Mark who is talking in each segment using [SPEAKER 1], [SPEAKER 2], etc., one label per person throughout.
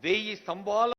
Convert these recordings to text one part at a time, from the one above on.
[SPEAKER 1] 1000 స్తంభాల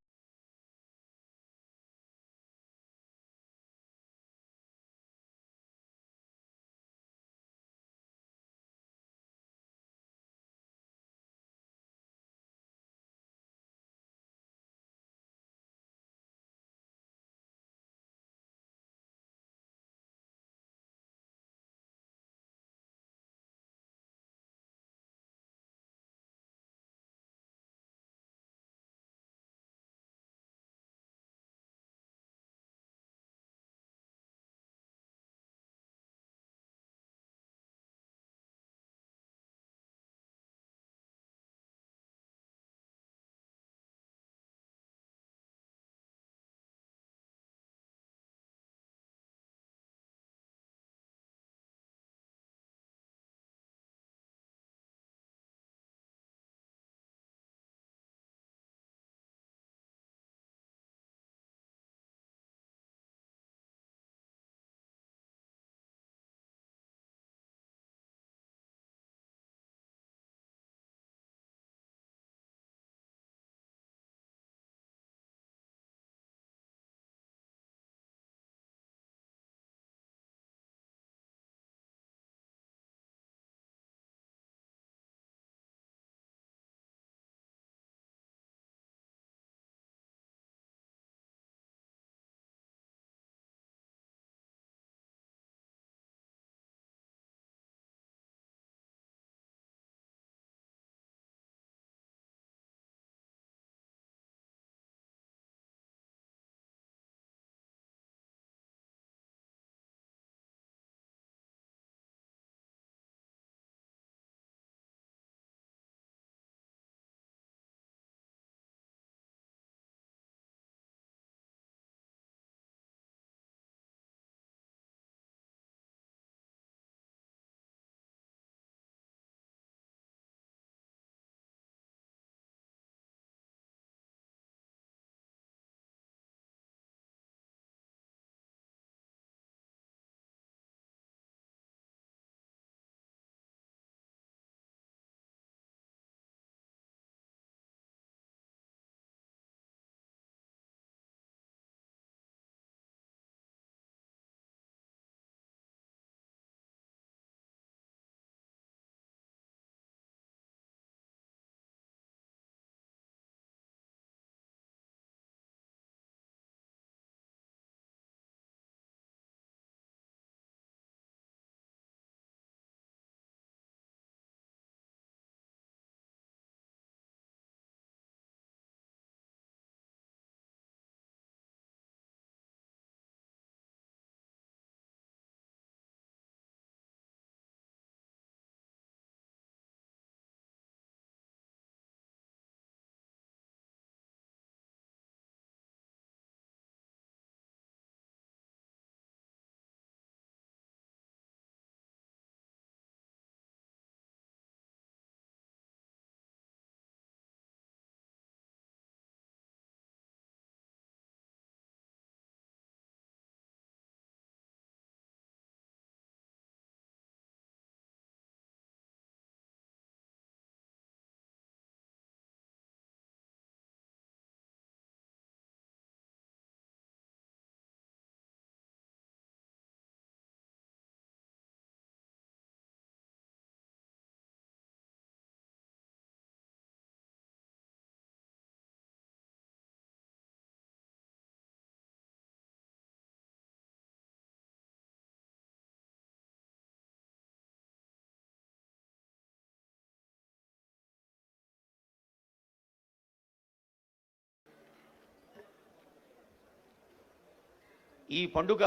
[SPEAKER 1] ఈ పండుగ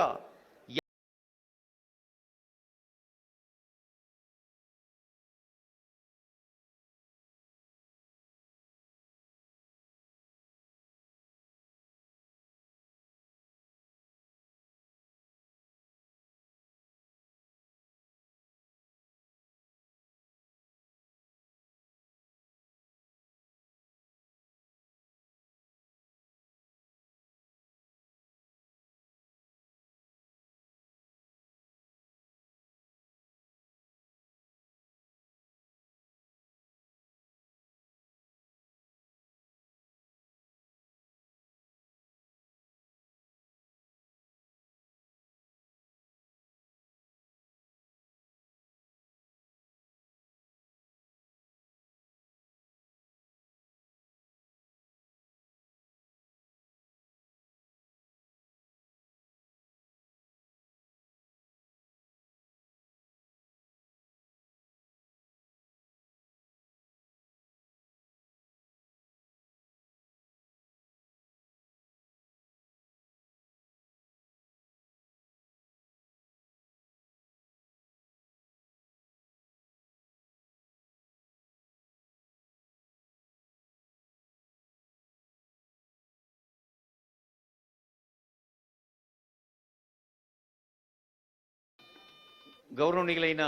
[SPEAKER 1] గౌరవనీయులైన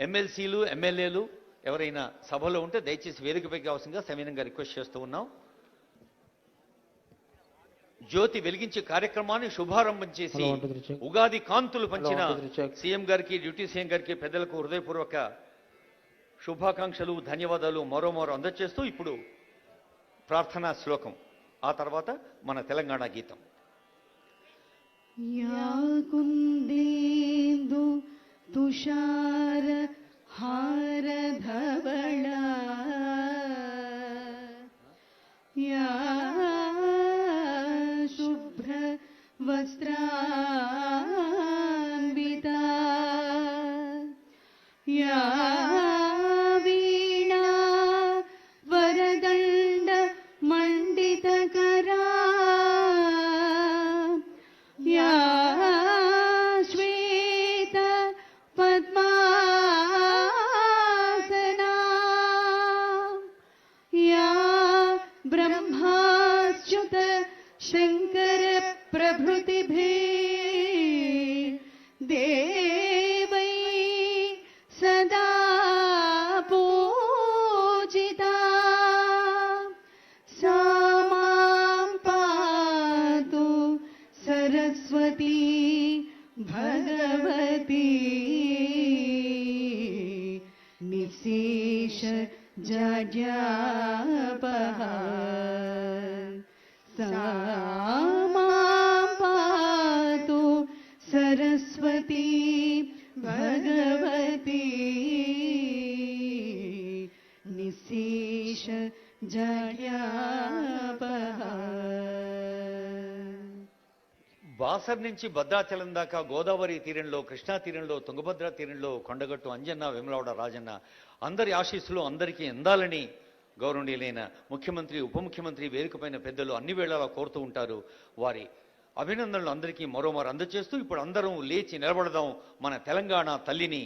[SPEAKER 1] ఎమ్మెల్సీలు ఎమ్మెల్యేలు ఎవరైనా సభలో ఉంటే దయచేసి వేదికపైకి అవసరంగా సవినయంగా రిక్వెస్ట్ చేస్తూ ఉన్నాం. జ్యోతి వెలిగించే కార్యక్రమాన్ని శుభారంభం చేసి ఉగాది కాంతులు పంచిన సీఎం గారికి, డిప్యూటీ సీఎం గారికి, పెద్దలకు హృదయపూర్వక శుభాకాంక్షలు, ధన్యవాదాలు మరోమారు అందజేస్తూ ఇప్పుడు ప్రార్థనా శ్లోకం, ఆ తర్వాత మన తెలంగాణ గీతం.
[SPEAKER 2] యాకుందేందు తుషార హారధవళ యా శుభ్ర వస్త్రాన్విత యా వీణా వరదండ మండితకరా యా శ్వేత పద్మాసనా యా బ్రహ్మాచ్యుత శంకర ప్రభృతిభిः దేవై సదా పూజితా సా మాం పాతు సరస్వతీ భగవతి నిశేష జడ్యాపః సా మాం పాతు సరస్వతీ భగవతి నిశేష జడ్యాపః.
[SPEAKER 1] బాసర్ నుంచి భద్రాచలం దాకా గోదావరి తీరంలో, కృష్ణా తీరంలో, తుంగభద్ర తీరంలో కొండగట్టు అంజన్న, వెమలవాడ రాజన్న అందరి ఆశీస్సులు అందరికీ అందాలని గౌరవనీయులైన ముఖ్యమంత్రి, ఉప ముఖ్యమంత్రి, వేదికపైన పెద్దలు అన్ని వేళలా కోరుతూ ఉంటారు. వారి అభినందనలు అందరికీ మరోమారు అందజేస్తూ ఇప్పుడు అందరం లేచి నిలబడదాం, మన తెలంగాణ తల్లిని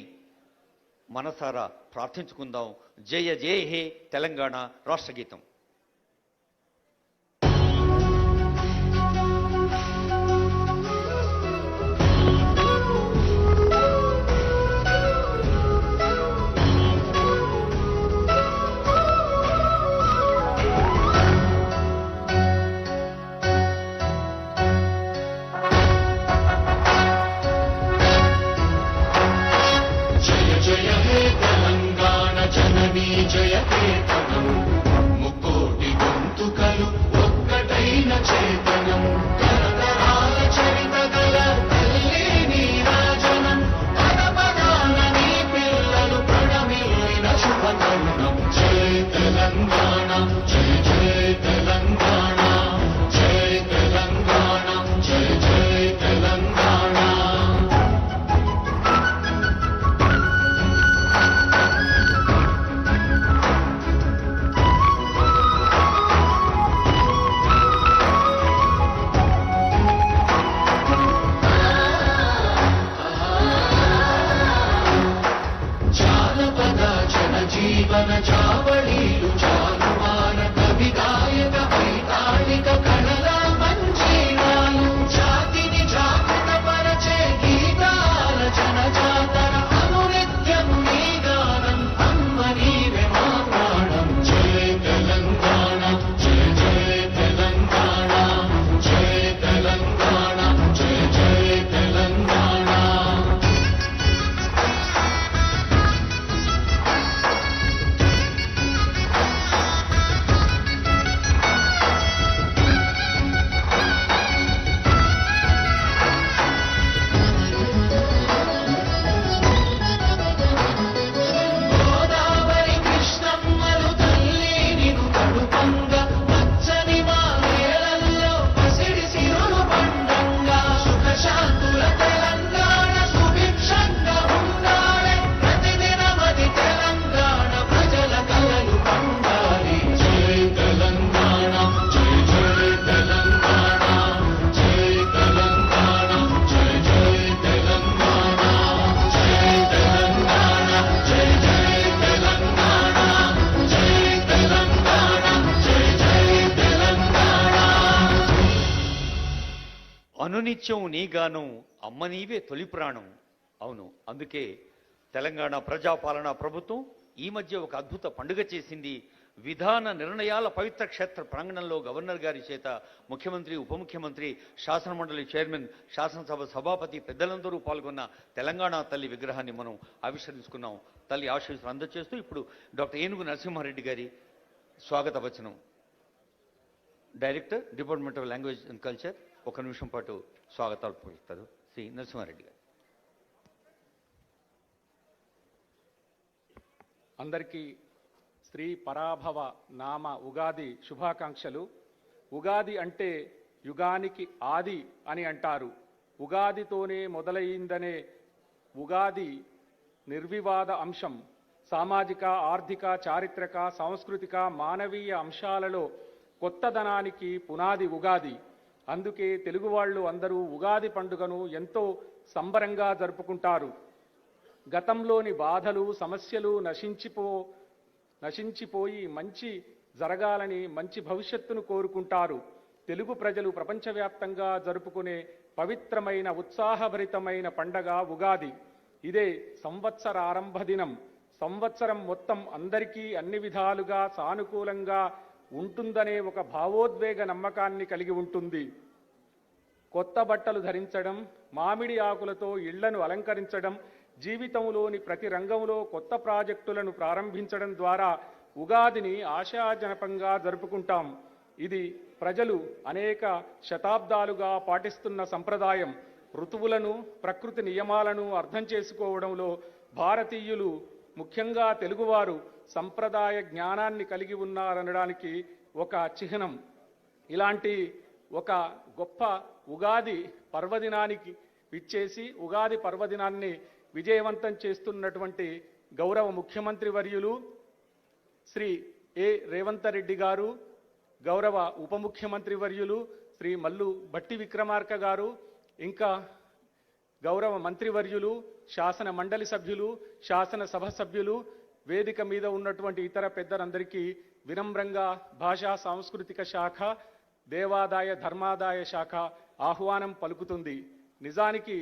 [SPEAKER 1] మనసారా ప్రార్థించుకుందాం. జయ జయ హే తెలంగాణ రాష్ట్ర గీతం.
[SPEAKER 3] జయ కేతనం ముక్కోటి గొంతుకలు ఒక్కటైన చేతనం తరతరాల చరిత గల తల్లి నీరాజనం పదపదాన నీ పిల్లలు ప్రణమిల్లిన శుభతరుణం. జయ తెలంగాణ, జయ జయ తెలంగాణ, జయ తెలంగాణ, జయ జయ తెలంగాణ. జీవన చావళీలు చాలువాన కవి గాయక వైతాళిక కళల మంజీరాలు జాతిని జాగృత పరచే గీతాల జనజాతర అనునిత్యం నీ గానం అమ్మ నీవే మా ప్రాణం. జయ తెలంగాణ, జయ జయ తెలంగాణ, జయ తెలంగాణ, జయ జయ తెలంగాణ.
[SPEAKER 1] అనునిత్యం నీ గానం అమ్మ నీవే తొలి ప్రాణం. అవును, అందుకే తెలంగాణ ప్రజాపాలనా ప్రభుత్వం ఈ మధ్య ఒక అద్భుత పండుగ చేసింది. విధాన నిర్ణయాల పవిత్ర క్షేత్ర ప్రాంగణంలో గవర్నర్ గారి చేత ముఖ్యమంత్రి, ఉప ముఖ్యమంత్రి, శాసనమండలి చైర్మన్, శాసనసభ సభాపతి పెద్దలందరూ పాల్గొన్న తెలంగాణ తల్లి విగ్రహాన్ని మనం ఆవిష్కరించుకున్నాం. తల్లి ఆశీస్సులు అందజేస్తూ ఇప్పుడు డాక్టర్ ఏనుగు నరసింహారెడ్డి గారి స్వాగత వచనం. Director, department of language and culture ఒక నిమిషం పాటు స్వాగతాలు పలుకుతారు. శ్రీ నరసింహారెడ్డి గారు.
[SPEAKER 4] అందరికీ శ్రీ పరాభవ నామ ఉగాది శుభాకాంక్షలు. ఉగాది అంటే యుగానికి ఆది అని అంటారు. ఉగాదితోనే మొదలైందనే ఉగాది నిర్వివాద అంశం. సామాజిక, ఆర్థిక, చారిత్రక, సాంస్కృతిక, మానవీయ అంశాలలో కొత్తదనానికి పునాది ఉగాది. అందుకే తెలుగు వాళ్ళు అందరూ ఉగాది పండుగను ఎంతో సంబరంగా జరుపుకుంటారు. గతంలోని బాధలు, సమస్యలు నశించిపోయి మంచి జరగాలని, మంచి భవిష్యత్తును కోరుకుంటారు. తెలుగు ప్రజలు ప్రపంచవ్యాప్తంగా జరుపుకునే పవిత్రమైన, ఉత్సాహభరితమైన పండగ ఉగాది. ఇదే సంవత్సర ఆరంభ దినం. సంవత్సరం మొత్తం అందరికీ అన్ని విధాలుగా సానుకూలంగా ఉంటుందనే ఒక భావోద్వేగ నమ్మకాన్ని కలిగి ఉంటుంది. కొత్త బట్టలు ధరించడం, మామిడి ఆకులతో ఇళ్లను అలంకరించడం, జీవితంలోని ప్రతి రంగంలో కొత్త ప్రాజెక్టులను ప్రారంభించడం ద్వారా ఉగాదిని ఆశాజనకంగా జరుపుకుంటాం. ఇది ప్రజలు అనేక శతాబ్దాలుగా పాటిస్తున్న సంప్రదాయం. ఋతువులను, ప్రకృతి నియమాలను అర్థం చేసుకోవడంలో భారతీయులు, ముఖ్యంగా తెలుగువారు సంప్రదాయ జ్ఞానాన్ని కలిగి ఉన్నారనడానికి ఒక చిహ్నం. ఇలాంటి ఒక గొప్ప ఉగాది పర్వదినానికి విచ్చేసి ఉగాది పర్వదినాన్ని విజయవంతం చేస్తున్నటువంటి గౌరవ ముఖ్యమంత్రి వర్యులు శ్రీ ఏ రేవంత్ రెడ్డి గారు, గౌరవ ఉప ముఖ్యమంత్రి వర్యులు శ్రీ మల్లు భట్టి విక్రమార్క గారు, ఇంకా గౌరవ మంత్రివర్యులు, శాసన మండలి సభ్యులు, శాసన సభ సభ్యులు, వేదిక మీద ఉన్నటువంటి ఇతర పెద్దలందరికీ వినమ్రంగా భాషా సాంస్కృతిక శాఖ, దేవాదాయ ధర్మాదాయ శాఖ ఆహ్వానం పలుకుతుంది. నిజానికి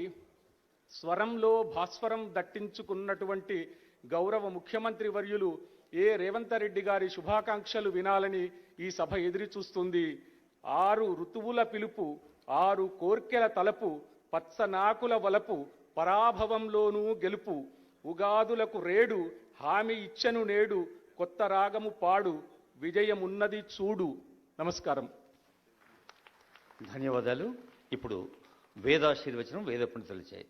[SPEAKER 4] స్వరంలో భాస్వరం దట్టించుకున్నటువంటి గౌరవ ముఖ్యమంత్రి వర్యులు ఏ రేవంత్ రెడ్డి గారి శుభాకాంక్షలు వినాలని ఈ సభ ఎదురు చూస్తుంది. 6 ఋతువుల పిలుపు, 6 కోర్కెల తలపు, పచ్చనాకుల వలపు, పరాభవంలోనూ గెలుపు, ఉగాదులకు రేడు, హామీ ఇచ్చను నేడు, కొత్త రాగము పాడు, విజయమున్నది చూడు. నమస్కారం.
[SPEAKER 1] ధన్యవాదాలు. ఇప్పుడు వేదాశీర్వచనం వేద పండితులు చేయి.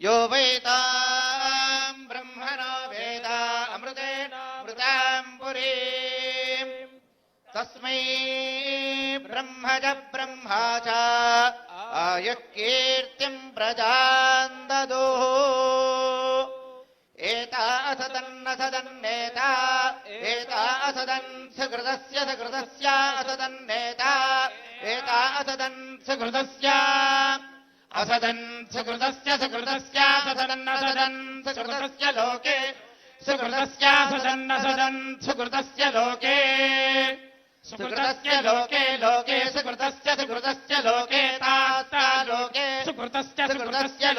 [SPEAKER 3] यो वेदां ब्रह्मणो वेद अमृतेन मृतां पुरीं तस्मै ब्रह्मज ब्रह्मा च आयुः कीर्तिं प्रजां ददुः एता असदन्न सदन्नेता एता असदन् सुकृतस्य असदन्नेता एता असदन् सुकृतस्य असदन् सुकृतस्य सदन्नसदन् सुकृतस्य लोके सुकृतस्यासदन्नसदन् सुकृतस्य लोके सुकृतस्य लोके लोके सुकृतस्य लोके तास्ता लोके सुकृतस्य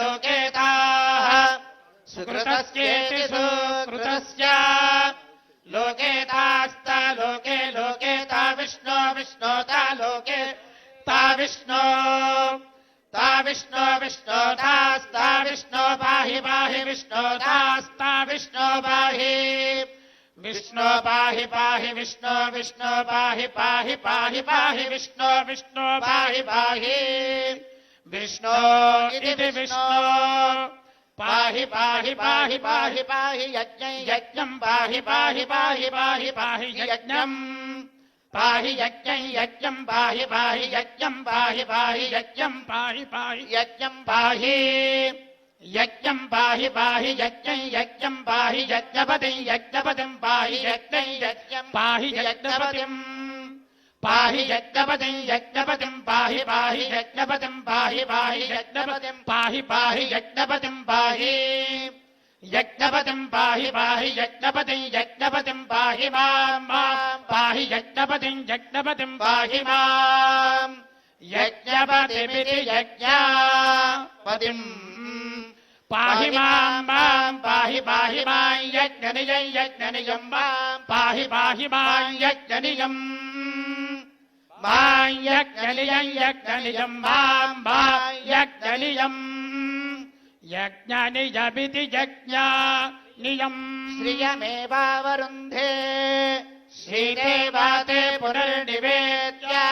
[SPEAKER 3] लोके ताः सुकृतस्येति सुकृतस्य लोके तास्ता लोके लोके ता विष्णो ता लोके ता विष्णो तास्ता विष्णो पाहि विष्णो तास्ता विष्णो पाहि विष्णो पाहि विष्णो पाहि विष्णो पाहि विष्णो इति विष्णो पाहि यज्ञं पाहि यज्ञं पाहि यज्ञं पाहि यज्ञं पाहि यज्ञं पाहि यज्ञं पाहि यज्ञं पाहि यज्ञं पाहि यज्ञपतिं पाहि यज्ञं पाहि यज्ञपतिं पाहि यज्ञपतिं पाहि यज्ञपतिं पाहि यज्ञपतिं पाहि यज्ञपतिं पाहि यज्ञपतिं पाहि यज्ञपतिं पाहि मां पाहि यज्ञपतिं पाहि मां యజ్ఞపతిమితి యజ్ఞపతిం పాహి మాం పాహి పాహి మాం యజ్ఞనిజం యజ్ఞనిజం పాహి పాహి మాం యజ్ఞనిజం మాం యజ్ఞనిజం యజ్ఞనిజం మాం యజ్ఞనిజం యజ్ఞనిజమితి యజ్ఞనిజం శ్రియమేవావరుంధే శ్రీదేవాతే పునర్నివేద్యాః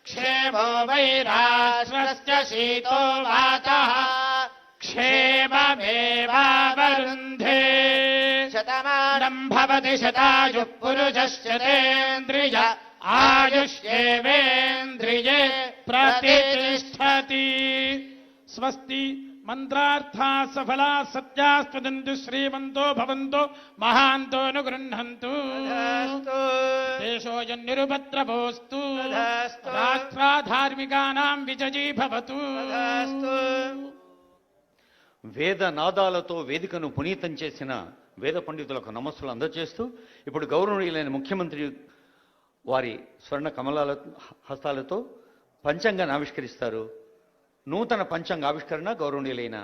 [SPEAKER 3] క్షేమో వైరాశ్వస్య శీతో వాతః క్షేమమేవావరుంధే శతమానం భవతి శతాయుః పురుషశ్చతేంద్రియ ఆయుష్యేవేంద్రియే ప్రతిష్ఠతి. స్వస్తి. మంత్రార్థా సఫలా సత్యాస్పదంతు శ్రీమంతో భవంతో మహాంతో గృహంతు. దేశోయం నిరుపద్రవోస్తు. రాష్ట్రాధార్మికానాం విజయీ భవతు.
[SPEAKER 1] వేద నాదాలతో వేదికను పునీతం చేసిన వేద పండితులకు నమస్సులు అందజేస్తూ ఇప్పుడు గౌరవనీయులైన ముఖ్యమంత్రి వారి స్వర్ణ కమలాల హస్తాలతో పంచాంగాన్ని ఆవిష్కరిస్తారు. నూతన పంచాంగ ఆవిష్కరణ గౌరవనీయులైన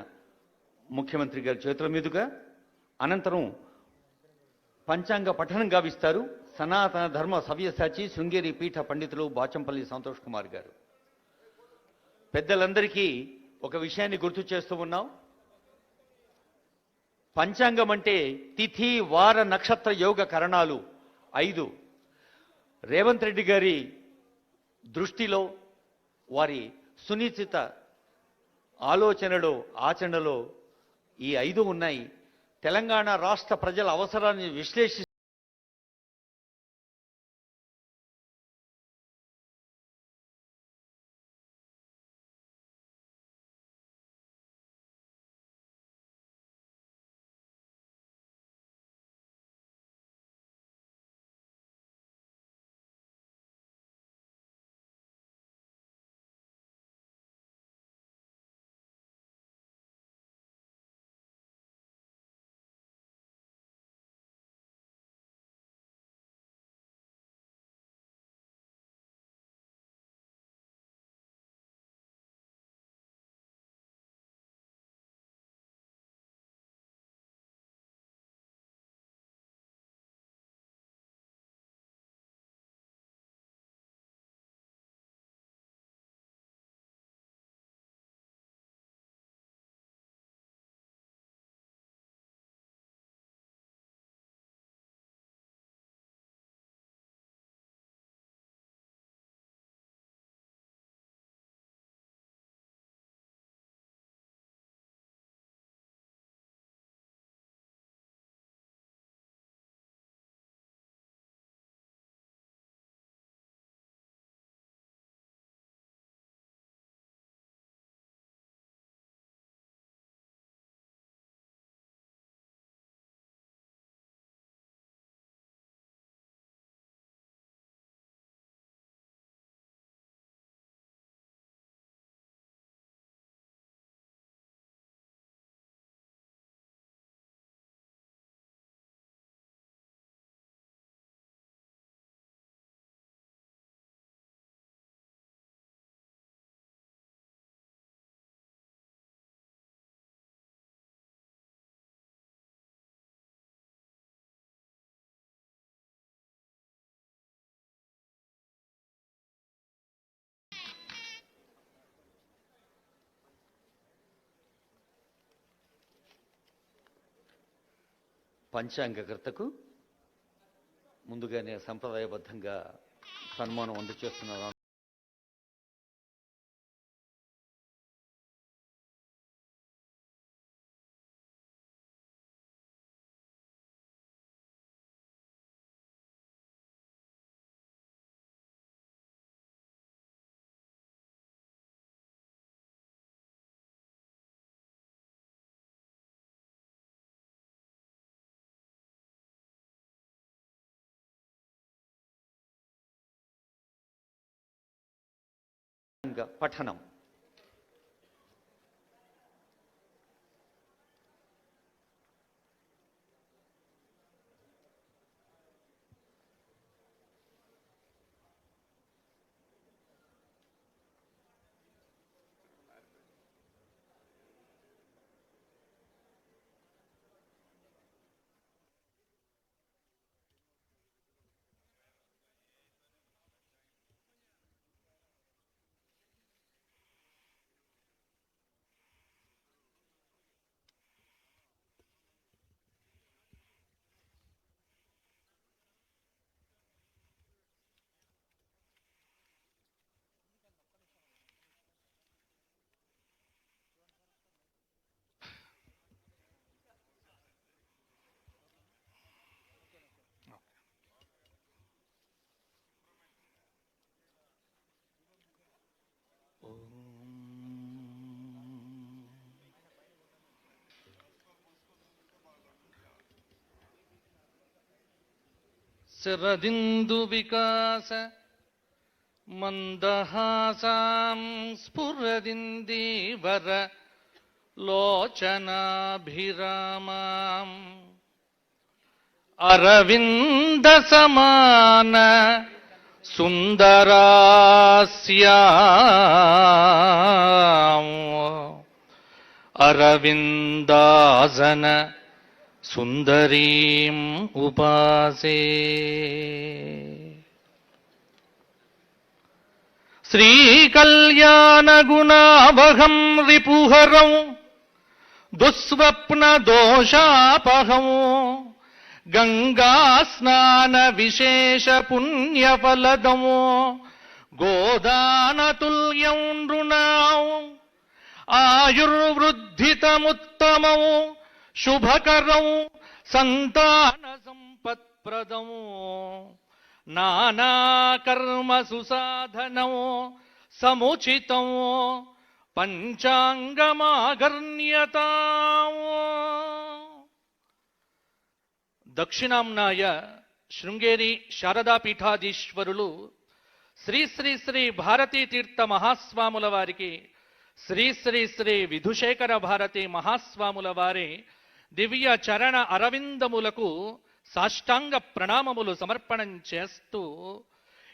[SPEAKER 1] ముఖ్యమంత్రి గారి చేతుల మీదుగా, అనంతరం పంచాంగ పఠనం గావిస్తారు సనాతన ధర్మ సవ్యసాచి శృంగేరి పీఠ పండితులు బాచంపల్లి సంతోష్ కుమార్ గారు. పెద్దలందరికీ ఒక విషయాన్ని గుర్తు చేస్తూ ఉన్నాం. పంచాంగం అంటే తిథి వార నక్షత్ర యోగ కరణాలు 5. రేవంత్ రెడ్డి గారి దృష్టిలో, వారి సునిశ్చిత ఆలోచనలో, ఆచరణలో ఈ 5 ఉన్నాయి. తెలంగాణ రాష్ట్ర ప్రజల అవసరాన్ని విశ్లేషి పంచాంగకర్తకు ముందుగానే సంప్రదాయబద్ధంగా సన్మానం అందజేస్తున్నారు. పఠనం.
[SPEAKER 5] శరదిందు వికాస మందహాసాం స్ఫురదిందీవర లోచనాభిరామాం అరవింద సమాన సుందరాస్యాం అరవిందాసన సుందరీం ఉపాసే. శ్రీకళ్యాణగుణావహం రిపుహరం దుస్వప్న దోషాపహం గంగాస్నాన విశేష పుణ్యఫలదం గోదానతుల్యం నృణాం ఆయుర్వృద్ధితముత్తమం శుభకరం సంతాన సంపత్ప్రదం నానాకర్మ సుసాధనం సముచితం పంచాంగమాగర్ణ్యతాం. దక్షిణాంనాయ శృంగేరి శారదాపీఠాధీశ్వరులు శ్రీ శ్రీ శ్రీ భారతీ తీర్థ మహాస్వాముల వారికి, శ్రీ శ్రీ శ్రీ విధుశేఖర భారతి మహాస్వాముల వారి దివ్య చరణ అరవిందములకు సాష్టాంగ ప్రణామములు సమర్పణం చేస్తూ,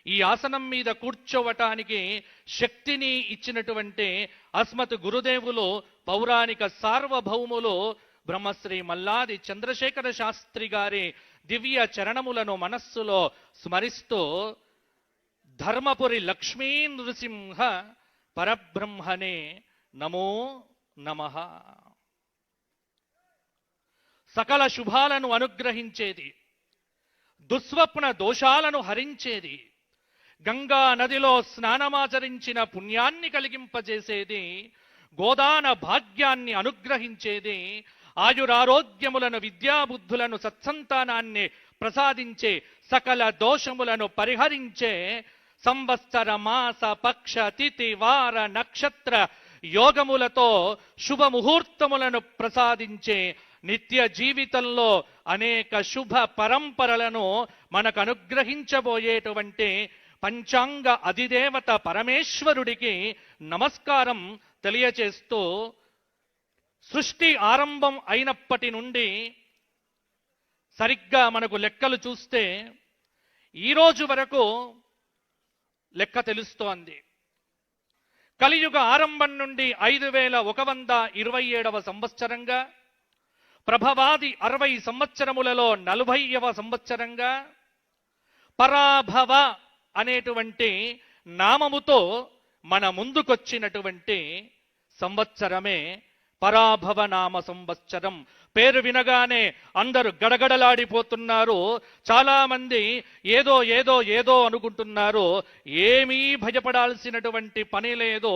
[SPEAKER 5] ఈ ఆసనం మీద కూర్చోవటానికి శక్తిని ఇచ్చినటువంటి అస్మత్ గురుదేవులు పౌరాణిక సార్వభౌములు బ్రహ్మశ్రీ మల్లాది చంద్రశేఖర శాస్త్రి గారి దివ్య చరణములను మనస్సులో స్మరిస్తూ, ధర్మపురి లక్ష్మీ నృసింహ పరబ్రహ్మనే నమో నమః. సకల శుభాలను అనుగ్రహించేది, దుస్వప్న దోషాలను హరించేది, గంగా నదిలో స్నానమాచరించిన పుణ్యాన్ని కలిగింపజేసేది, గోదాన భాగ్యాన్ని అనుగ్రహించేది, ఆయురారోగ్యములను విద్యాబుద్ధులను సత్సంతానాన్ని ప్రసాదించే, సకల దోషములను పరిహరించే, సంవత్సర మాస పక్ష తిథి వార నక్షత్ర యోగములతో శుభముహూర్తములను ప్రసాదించే, నిత్య జీవితంలో అనేక శుభ పరంపరలను మనకు అనుగ్రహించబోయేటువంటి పంచాంగ అధిదేవత పరమేశ్వరుడికి నమస్కారం తెలియచేస్తూ, సృష్టి ఆరంభం అయినప్పటి నుండి సరిగ్గా మనకు లెక్కలు చూస్తే ఈరోజు వరకు లెక్క తెలుస్తోంది. కలియుగ ఆరంభం నుండి 5127వ సంవత్సరంగా, ప్రభవాది 60 సంవత్సరములలో 40వ సంవత్సరంగా, పరాభవ అనేటువంటి నామముతో మన ముందుకొచ్చినటువంటి సంవత్సరమే పరాభవ నామ సంవత్సరం. పేరు వినగానే అందరూ గడగడలాడిపోతున్నారు. చాలా మంది ఏదో ఏదో ఏదో అనుకుంటున్నారు. ఏమీ భయపడాల్సినటువంటి పని లేదు.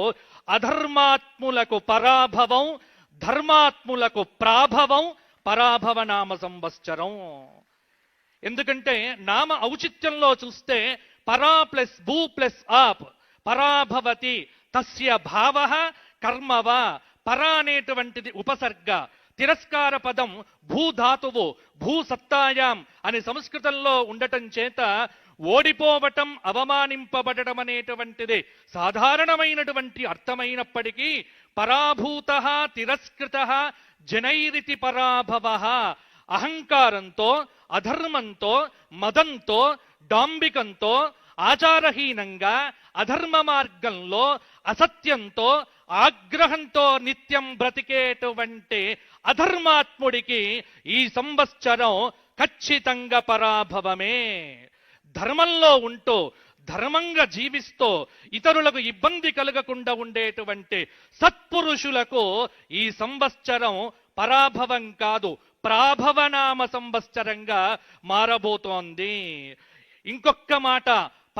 [SPEAKER 5] అధర్మాత్ములకు పరాభవం, ధర్మాత్ములకు ప్రాభవం పరాభవ నామ సంవత్సరం. ఎందుకంటే నామ ఔచిత్యంలో చూస్తే పరా ప్లస్ భూ ప్లస్ ఆప్ పరాభవతి తస్య భావ కర్మవ. పరా అనేటువంటిది ఉపసర్గ, తిరస్కార పదం భూధాతువు, భూసత్తాయాం అని సంస్కృతంలో ఉండటం చేత ఓడిపోవటం, అవమానింపబడటం అనేటువంటిది సాధారణమైనటువంటి అర్థమైనప్పటికీ పరాభూత తిరస్కృత జనైరితి పరాభవ. అహంకారంతో, అధర్మంతో, మదంతో, డాంబికంతో, ఆచారహీనంగా, అధర్మ మార్గంలో, అసత్యంతో, ఆగ్రహంతో నిత్యం బ్రతికేటువంటి అధర్మాత్ముడికి ఈ సంవత్సరం ఖచ్చితంగా పరాభవమే. ధర్మంలో ఉంటూ, ధర్మంగా జీవిస్తూ, ఇతరులకు ఇబ్బంది కలగకుండా ఉండేటువంటి సత్పురుషులకు ఈ సంవత్సరం పరాభవం కాదు, ప్రాభవనామ సంవత్సరంగా మారబోతోంది. ఇంకొక మాట,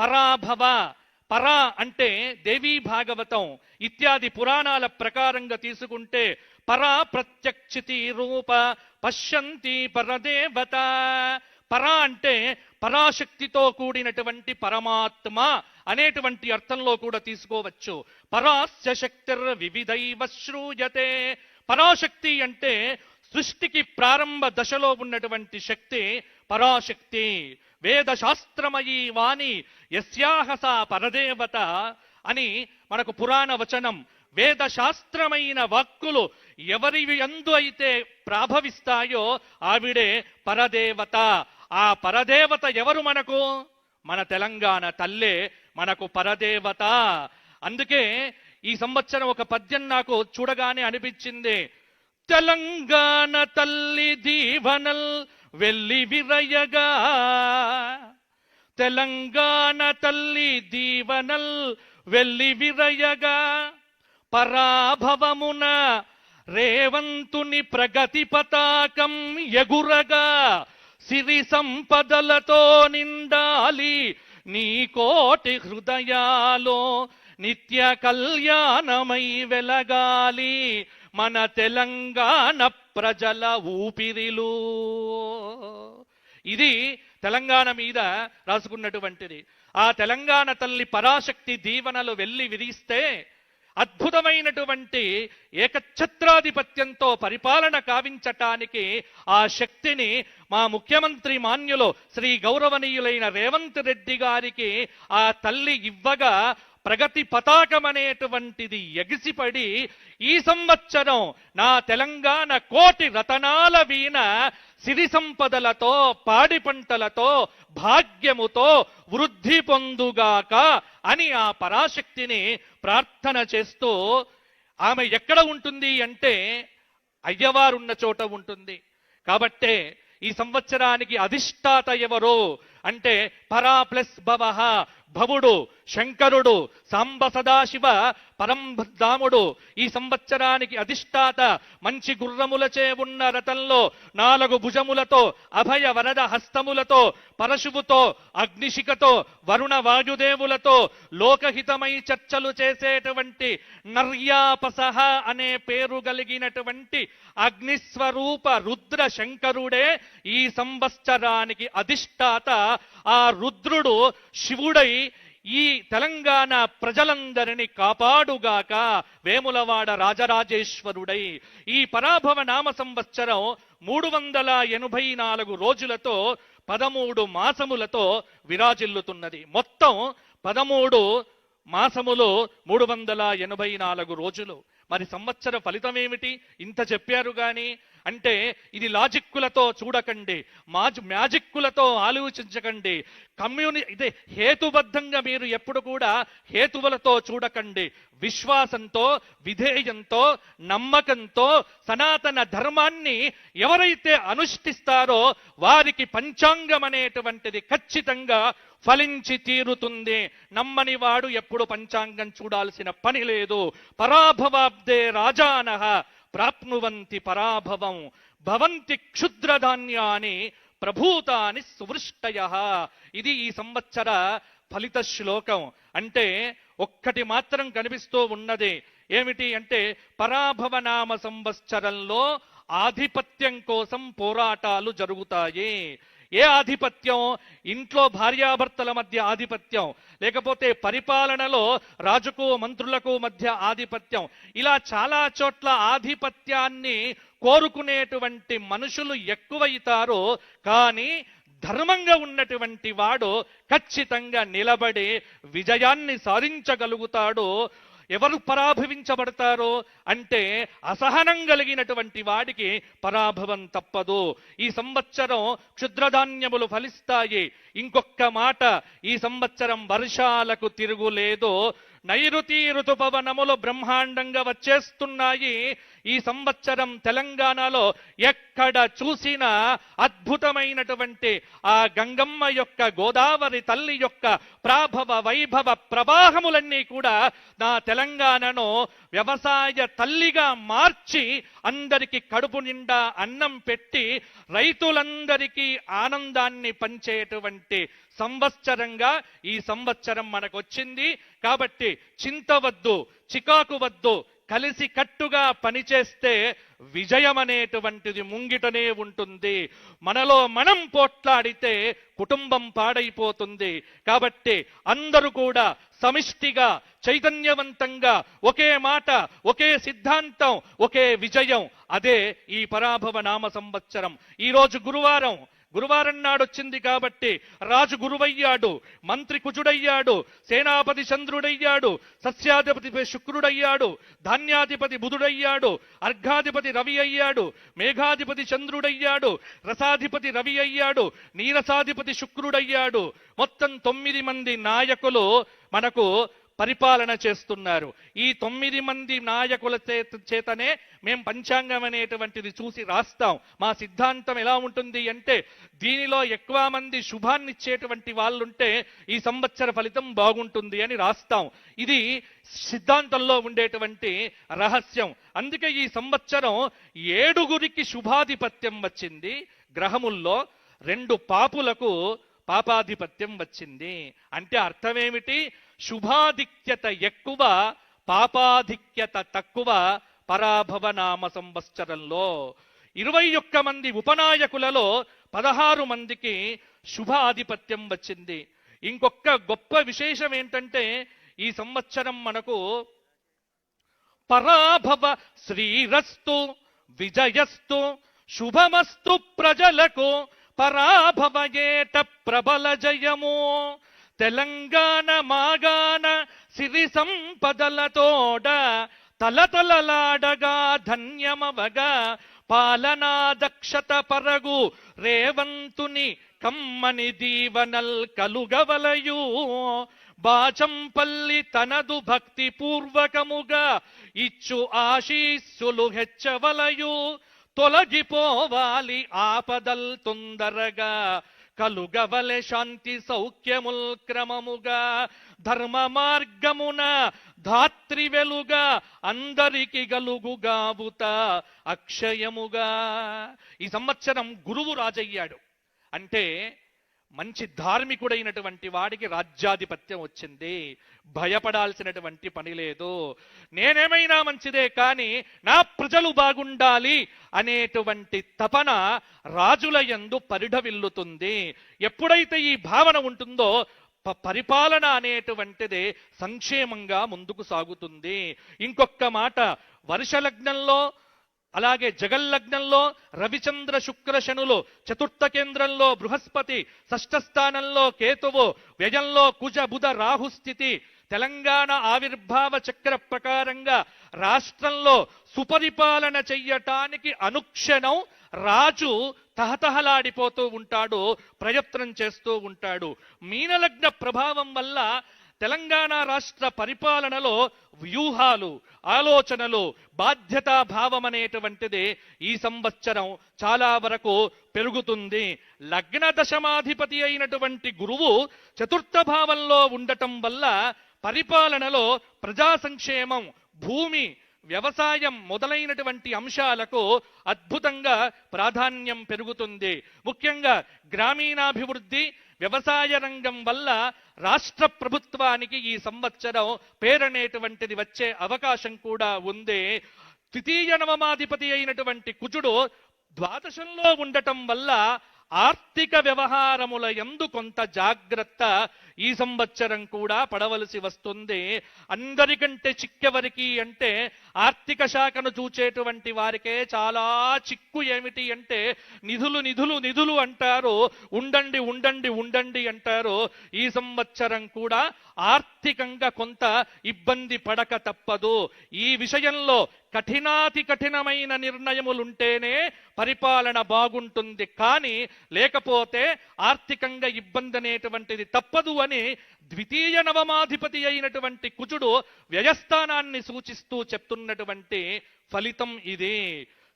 [SPEAKER 5] పరాభవ. పరా అంటే దేవీ భాగవతం ఇత్యాది పురాణాల ప్రకారంగా తీసుకుంటే పరా ప్రత్యక్షితి రూప పశ్యంతి పరదేవత. పరా అంటే పరాశక్తితో కూడినటువంటి పరమాత్మ అనేటువంటి అర్థంలో కూడా తీసుకోవచ్చు. పరాస్య శక్తిర్ వివిధైవ శ్రూయతే. పరాశక్తి అంటే సృష్టికి ప్రారంభ దశలో ఉన్నటువంటి శక్తి పరాశక్తి. వేద శాస్త్రమయీ వాణి యస్యాహ సా పరదేవత అని మనకు పురాణ వచనం. వేద శాస్త్రమైన వాక్కులు ఎవరి యందు అయితే ప్రాభవిస్తాయో ఆవిడే పరదేవత. ఆ పరదేవత ఎవరు మనకు? మన తెలంగాణ తల్లే మనకు పరదేవత. అందుకే ఈ సంవత్సరం ఒక పద్యం నాకు చూడగానే అనిపించింది. తెలంగాణ తల్లి దీవనల్ వెళ్ళి విరయగా, తెలంగాణ తల్లి దీవనల్ వెళ్ళి విరయగా, పరాభవమున రేవంతుని ప్రగతి పతాకం ఎగురగా, సిరి సంపదలతో నిండాలి నీ కోటి హృదయాలో, నిత్య కళ్యాణమై వెలగాలి మన తెలంగాణ ప్రజల ఊపిరిలు. ఇది తెలంగాణ మీద రాసుకున్నటువంటిది. ఆ తెలంగాణ తల్లి పరాశక్తి దీవెనలు వెళ్ళి విరిస్తే అద్భుతమైనటువంటి ఏకఛత్రాధిపత్యంతో పరిపాలన కావించటానికి ఆ శక్తిని మా ముఖ్యమంత్రి మాన్యులు శ్రీ గౌరవనీయులైన రేవంత్ రెడ్డి గారికి ఆ తల్లి ఇవ్వగా ప్రగతి పతాకం అనేటువంటిది ఎగిసిపడి ఈ సంవత్సరం నా తెలంగాణ కోటి రతనాల వీణ సిరి సంపదలతో పాడి పంటలతో భాగ్యముతో వృద్ధి పొందుగాక అని ఆ పరాశక్తిని ప్రార్థన చేస్తూ, ఆమె ఎక్కడ ఉంటుంది అంటే అయ్యవారున్న చోట ఉంటుంది. కాబట్టే ఈ సంవత్సరానికి అధిష్టాత ఎవరు అంటే పరా ప్లస్ భవః, భవుడు శంకరుడు సాంబ సదాశివ పరంధాముడు. ఈ సంవత్సరానికి అధిష్టాత మంచి గుర్రములచే ఉన్న రథంలో 4 భుజములతో అభయ వరద హస్తములతో పరశువుతో అగ్నిశిఖతో వరుణ వాయుదేవులతో లోకహితమై చర్చలు చేసేటువంటి నర్యాపసహ అనే పేరు కలిగినటువంటి అగ్నిస్వరూప రుద్ర శంకరుడే ఈ సంవత్సరానికి అధిష్టాత. ఆ రుద్రుడు శివుడై ఈ తెలంగాణ ప్రజలందరినీ కాపాడుగాక వేములవాడ రాజరాజేశ్వరుడై. ఈ పరాభవ నామ సంవత్సరం 384 రోజులతో 13 మాసములతో విరాజిల్లుతున్నది. మొత్తం 13 మాసములు 384 రోజులు. మరి సంవత్సర ఫలితం ఏమిటి? ఇంత చెప్పారు గాని అంటే ఇది లాజిక్కులతో చూడకండి, మ్యాజిక్కులతో ఆలోచించకండి, ఇదే హేతుబద్ధంగా మీరు ఎప్పుడు కూడా హేతువులతో చూడకండి. విశ్వాసంతో, విధేయంతో, నమ్మకంతో సనాతన ధర్మాన్ని ఎవరైతే అనుష్ఠిస్తారో వారికి పంచాంగం అనేటువంటిది ఖచ్చితంగా ఫలించి తీరుతుంది. నమ్మని వాడు ఎప్పుడు పంచాంగం చూడాల్సిన పని లేదు. పరాభవాబ్దే రాజానః ప్రాప్నువంతి పరాభవం భవంతి క్షుద్రధాన్యాని ప్రభూతాని సువృష్టయః. ఇది ఈ సంవత్సర ఫలిత శ్లోకం. అంటే ఒక్కటి మాత్రం కనిపిస్తూ ఉన్నది. ఏమిటి అంటే పరాభవ నామ సంవత్సరంలో ఆధిపత్యం కోసం పోరాటాలు జరుగుతాయి. ఏ ఆధిపత్యం? ఇంట్లో భార్యాభర్తల మధ్య ఆధిపత్యం, లేకపోతే పరిపాలనలో రాజుకు మంత్రులకు మధ్య ఆధిపత్యం. ఇలా చాలా చోట్ల ఆధిపత్యాన్ని కోరుకునేటువంటి మనుషులు ఎక్కువైతారు. కానీ ధర్మంగా ఉన్నటువంటి వాడు ఖచ్చితంగా నిలబడి విజయాన్ని సాధించగలుగుతాడు. ఎవరు పరాభవించబడతారో అంటే అసహనం కలిగినటువంటి వాడికి పరాభవం తప్పదు. ఈ సంవత్సరం క్షుద్రధాన్యములు ఫలిస్తాయి. ఇంకొక మాట, ఈ సంవత్సరం వర్షాలకు తిరుగులేదు. నైరుతి ఋతుపవనములు బ్రహ్మాండంగా వచ్చేస్తున్నాయి. ఈ సంవత్సరం తెలంగాణలో ఎక్కడ చూసినా అద్భుతమైనటువంటి ఆ గంగమ్మ యొక్క, గోదావరి తల్లి యొక్క ప్రాభవ వైభవ ప్రవాహములన్నీ కూడా నా తెలంగాణను వ్యవసాయ తల్లిగా మార్చి అందరికీ కడుపు నిండా అన్నం పెట్టి రైతులందరికీ ఆనందాన్ని పంచేటువంటి సంవత్సరంగా ఈ సంవత్సరం మనకు వచ్చింది. కాబట్టి చింతవద్దు, చికాకు వద్దు, కలిసి కట్టుగా పనిచేస్తే విజయం అనేటువంటిది ముంగిటనే ఉంటుంది. మనలో మనం పోట్లాడితే కుటుంబం పాడైపోతుంది. కాబట్టి అందరూ కూడా సమిష్టిగా చైతన్యవంతంగా ఒకే మాట, ఒకే సిద్ధాంతం, ఒకే విజయం. అదే ఈ పరాభవ నామ సంవత్సరం. ఈరోజు గురువారం, గురువారం నాడు వచ్చింది కాబట్టి రాజు గురువయ్యాడు, మంత్రి కుజుడయ్యాడు, సేనాపతి చంద్రుడయ్యాడు, సస్యాధిపతి శుక్రుడయ్యాడు, ధాన్యాధిపతి బుధుడయ్యాడు, అర్ఘాధిపతి రవి అయ్యాడు, మేఘాధిపతి చంద్రుడయ్యాడు, రసాధిపతి రవి అయ్యాడు, నీరసాధిపతి శుక్రుడయ్యాడు. మొత్తం 9 మంది నాయకులు మనకు పరిపాలన చేస్తున్నారు. ఈ 9 మంది నాయకుల చేతనే మేం పంచాంగం అనేటువంటిది చూసి రాస్తాం. మా సిద్ధాంతం ఎలా ఉంటుంది అంటే, దీనిలో ఎక్కువ మంది శుభాన్నిచ్చేటువంటి వాళ్ళుంటే ఈ సంవత్సర ఫలితం బాగుంటుంది అని రాస్తాం. ఇది సిద్ధాంతంలో ఉండేటువంటి రహస్యం. అందుకే ఈ సంవత్సరం 7 శుభాధిపత్యం వచ్చింది. గ్రహముల్లో 2 పాపులకు పాపాధిపత్యం వచ్చింది. అంటే అర్థమేమిటి? శుభాధిక్యత ఎక్కువ, పాపాధిక్యత తక్కువ పరాభవ నామ సంవత్సరంలో. 21 మంది ఉపనాయకులలో 16 మందికి శుభ ఆధిపత్యం వచ్చింది. ఇంకొక గొప్ప విశేషం ఏంటంటే, ఈ సంవత్సరం మనకు పరాభవ శ్రీరస్తు విజయస్తు శుభమస్తు ప్రజలకు పరాభవయేట ప్రబల జయము. తెలంగాణ మాగాన సిరి సంపదలతోడ తలతలలాడగా ధన్యమవగా పాలనా దక్షత పరగు రేవంతుని కమ్మని దీవనల్ కలుగవలయు. బాచంపల్లి తనదు భక్తి పూర్వకముగా ఇచ్చు ఆశీస్సులు హెచ్చవలయు. తొలగిపోవాలి ఆపదల్ తొందరగా కలుగవలె శాంతి సౌఖ్యముల్ క్రమముగా. ధర్మ మార్గమున ధాత్రి వెలుగా అందరికి గలుగుగావుత అక్షయముగా. ఈ సంవత్సరం గురువు రాజయ్యాడు అంటే మంచి ధార్మికుడైనటువంటి వాడికి రాజ్యాధిపత్యం వచ్చింది. భయపడాల్సినటువంటి పని లేదు. నేనేమైనా మంచిదే కానీ నా ప్రజలు బాగుండాలి అనేటువంటి తపన రాజుల యందు పరిఢవిల్లుతుంది. ఎప్పుడైతే ఈ భావన ఉంటుందో పరిపాలన అనేటువంటిది సంక్షేమంగా ముందుకు సాగుతుంది. ఇంకొక మాట, వర్ష లగ్నంలో అలాగే జగల్లగ్నంలో రవిచంద్ర శుక్ర శనులు, చతుర్థ కేంద్రంలో బృహస్పతి, షష్ఠ స్థానంలో కేతువు, వ్యయంలో కుజ బుధ రాహు స్థితి. తెలంగాణ ఆవిర్భావ చక్ర ప్రకారంగా రాష్ట్రంలో సుపరిపాలన చెయ్యటానికి అనుక్షణం రాజు తహతహలాడిపోతూ ఉంటాడు, ప్రయత్నం చేస్తూ ఉంటాడు. మీనలగ్న ప్రభావం వల్ల తెలంగాణ రాష్ట్ర పరిపాలనలో వ్యూహాలు, ఆలోచనలు, బాధ్యతా భావం అనేటువంటిది ఈ సంవత్సరం చాలా వరకు పెరుగుతుంది. లగ్న దశమాధిపతి అయినటువంటి గురువు చతుర్థ భావంలో ఉండటం వల్ల పరిపాలనలో ప్రజా సంక్షేమం, భూమి, వ్యవసాయం మొదలైనటువంటి అంశాలకు అద్భుతంగా ప్రాధాన్యం పెరుగుతుంది. ముఖ్యంగా గ్రామీణాభివృద్ధి, వ్యవసాయ రంగం వల్ల రాష్ట్ర ప్రభుత్వానికి ఈ సంవత్సరం పేరనేటువంటిది వచ్చే అవకాశం కూడా ఉంది. ద్వితీయ నవమాధిపతి అయినటువంటి కుజుడు ద్వాదశంలో ఉండటం వల్ల ఆర్థిక వ్యవహారముల యందు కొంత జాగ్రత్త ఈ సంవత్సరం కూడా పడవలసి వస్తుంది. అందరికంటే చిక్కెవరికి అంటే ఆర్థిక శాఖను చూచేటువంటి వారికే చాలా చిక్కు. ఏమిటి అంటే నిధులు నిధులు నిధులు అంటారు, ఉండండి ఉండండి ఉండండి అంటారు. ఈ సంవత్సరం కూడా ఆర్థికంగా కొంత ఇబ్బంది పడక తప్పదు. ఈ విషయంలో కఠినాతి కఠినమైన నిర్ణయములుంటేనే పరిపాలన బాగుంటుంది, కానీ లేకపోతే ఆర్థికంగా ఇబ్బంది అనేటువంటిది తప్పదు అని ద్వితీయ నవమాధిపతి అయినటువంటి కుజుడు వ్యయస్థానాన్ని సూచిస్తూ చెప్తున్నటువంటి ఫలితం ఇది.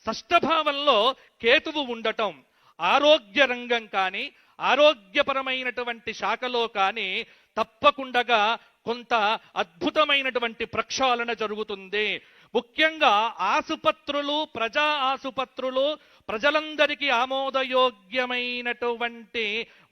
[SPEAKER 5] షష్ఠభావంలో కేతువు ఉండటం ఆరోగ్య రంగం కానీ ఆరోగ్యపరమైనటువంటి శాఖలో కానీ తప్పకుండా కొంత అద్భుతమైనటువంటి ప్రక్షాళన జరుగుతుంది. ముఖ్యంగా ఆసుపత్రులు, ప్రజా ఆసుపత్రులు, ప్రజలందరికీ ఆమోదయోగ్యమైనటువంటి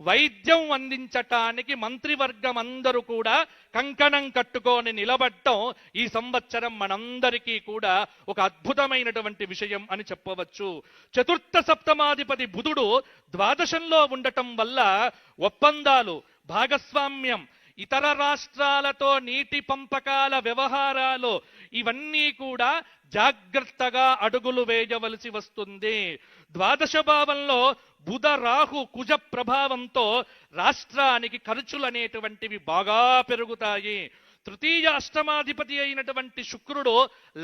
[SPEAKER 5] వైద్యం అందించటానికి మంత్రివర్గం అందరూ కూడా కంకణం కట్టుకొని నిలబడటం ఈ సంవత్సరం మనందరికీ కూడా ఒక అద్భుతమైనటువంటి విషయం అని చెప్పవచ్చు. చతుర్థ సప్తమాధిపతి బుధుడు ద్వాదశంలో ఉండటం వల్ల ఒప్పందాలు, భాగస్వామ్యం, ఇతర రాష్ట్రాలతో నీటి పంపకాల వ్యవహారాలు ఇవన్నీ కూడా జాగ్రత్తగా అడుగులు వేయవలసి వస్తుంది. ద్వాదశ భావంలో బుధ రాహు కుజ ప్రభావంతో రాష్ట్రానికి ఖర్చులు అనేటువంటివి బాగా పెరుగుతాయి. తృతీయ అష్టమాధిపతి అయినటువంటి శుక్రుడు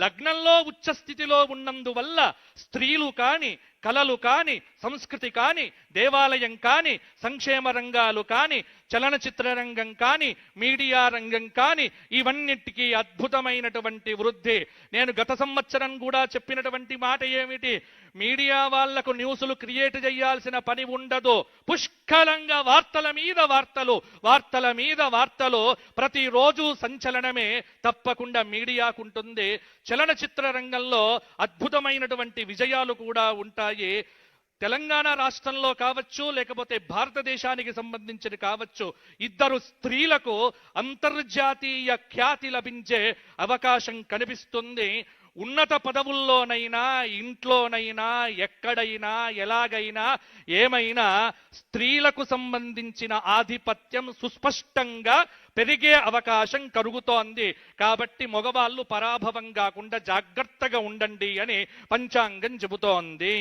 [SPEAKER 5] లగ్నంలో ఉచ్చస్థితిలో ఉన్నందువల్ల స్త్రీలు కాని, కళలు కాని, సంస్కృతి కాని, దేవాలయం కాని, సంక్షేమ రంగాలు కాని, చలనచిత్ర రంగం కాని, మీడియా రంగం కాని, ఇవన్నిటికీ అద్భుతమైనటువంటి వృద్ధి. నేను గత సంవత్సరం కూడా చెప్పినటువంటి మాట ఏమిటి? మీడియా వాళ్లకు న్యూస్లు క్రియేట్ చేయాల్సిన పని ఉండదు. పుష్కలంగా వార్తల మీద వార్తలు, వార్తల మీద వార్తలు, ప్రతిరోజు సంచలనమే తప్పకుండా మీడియాకుంటుంది. చలనచిత్ర రంగంలో అద్భుతమైనటువంటి విజయాలు కూడా ఉంటాయి. తెలంగాణ రాష్ట్రంలో కావచ్చు, లేకపోతే భారతదేశానికి సంబంధించిన కావచ్చు, ఇద్దరు స్త్రీలకు అంతర్జాతీయ ఖ్యాతి లభించే అవకాశం కనిపిస్తుంది. ఉన్నత పదవుల్లోనైనా, ఇంట్లోనైనా, ఎక్కడైనా, ఎలాగైనా, ఏమైనా స్త్రీలకు సంబంధించిన ఆధిపత్యం సుస్పష్టంగా పెరిగే అవకాశం కలుగుతోంది. కాబట్టి మగవాళ్ళు పరాభవం కాకుండా జాగ్రత్తగా ఉండండి అని పంచాంగం చెబుతోంది.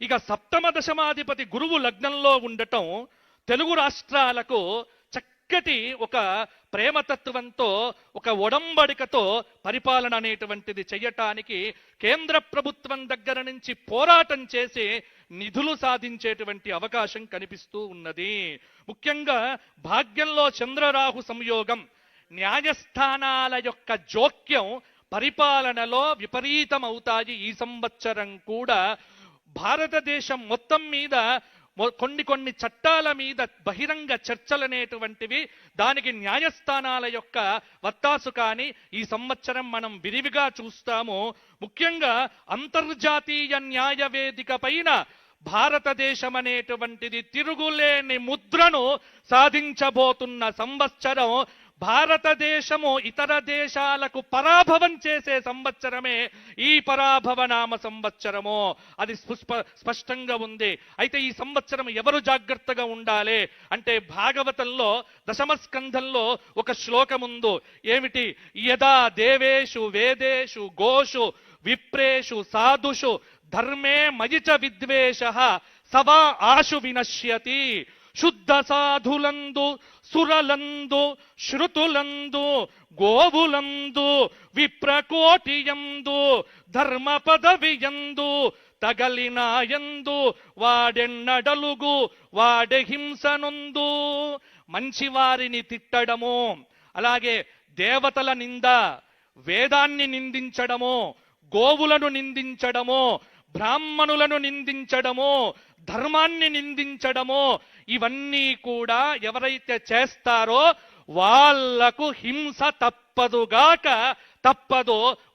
[SPEAKER 5] ఇక సప్తమ దశమాధిపతి గురువు లగ్నంలో ఉండటం తెలుగు రాష్ట్రాలకు చక్కటి ఒక ప్రేమతత్వంతో, ఒక ఒడంబడికతో పరిపాలన అనేటువంటిది చెయ్యటానికి కేంద్ర ప్రభుత్వం దగ్గర నుంచి పోరాటం చేసి నిధులు సాధించేటువంటి అవకాశం కనిపిస్తూ ఉన్నది. ముఖ్యంగా భాగ్యంలో చంద్రరాహు సంయోగం, న్యాయస్థానాల యొక్క జోక్యం పరిపాలనలో విపరీతమవుతాయి. ఈ సంవత్సరం కూడా భారతదేశం మొత్తం మీద కొన్ని చట్టాల మీద బహిరంగ చర్చలనేటువంటివి, దానికి న్యాయస్థానాల యొక్క వత్తాసు కానీ ఈ సంవత్సరం మనం విరివిగా చూస్తాము. ముఖ్యంగా అంతర్జాతీయ న్యాయ వేదిక పైన భారతదేశం అనేటువంటిది తిరుగులేని ముద్రను సాధించబోతున్న సంవత్సరం. భారతదేశము ఇతర దేశాలకు పరాభవం చేసే సంవత్సరమే ఈ పరాభవనామ సంవత్సరము. అది స్పష్టంగా ఉంది. అయితే ఈ సంవత్సరం ఎవరు జాగ్రత్తగా ఉండాలి అంటే, భాగవతంలో దశమ స్కంధంలో ఒక శ్లోకముందు ఏమిటి? యదా దేవేషు వేదేషు గోషు విప్రేషు సాధుషు ధర్మే మయిచ విద్వేషః సవా ఆశు వినశ్యతి. శుద్ధ సాధులందు, సురలందు, శృతులందు, గోవులందు, విప్రకోటియందు, ధర్మ పదవియందు తగలినాయందు వాడెన్నడలుగు వాడె హింసనుందు. మంచివారిని తిట్టడము, అలాగే దేవతల నింద, వేదాన్ని నిందించడము, గోవులను నిందించడము, బ్రాహ్మణులను నిందించడము, ధర్మాన్ని నిందించడము, ఇవన్నీ కూడా ఎవరైతే చేస్తారో వాళ్లకు హింస తప్పదో,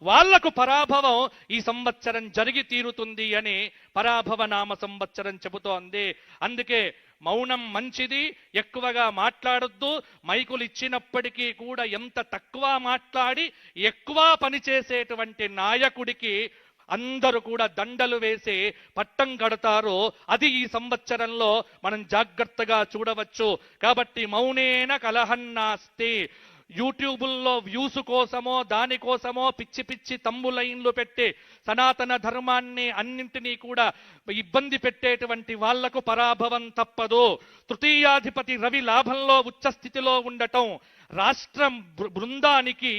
[SPEAKER 5] వాళ్లకు పరాభవం ఈ సంవత్సరం జరిగి తీరుతుంది అని పరాభవ నామ సంవత్సరం చెబుతోంది. అందుకే మౌనం మంచిది, ఎక్కువగా మాట్లాడొద్దు. మైకులు ఇచ్చినప్పటికీ కూడా ఎంత తక్కువ మాట్లాడి ఎక్కువ పనిచేసేటువంటి నాయకుడికి అందరూ కూడా దండలు వేసి పట్టం కడతారో అది ఈ సంవత్సరంలో మనం జాగ్రత్తగా చూడవచ్చు. కాబట్టి మౌనేన కలహన్నాస్తి. యూట్యూబుల్లో వ్యూస్ కోసమో దానికోసమో పిచ్చి పిచ్చి తమ్ములైన్లు పెట్టి సనాతన ధర్మాన్ని అన్నింటినీ కూడా ఇబ్బంది పెట్టేటువంటి వాళ్లకు పరాభవం తప్పదు. తృతీయాధిపతి రవి లాభంలో ఉచ్చస్థితిలో ఉండటం రాష్ట్రం బృందానికి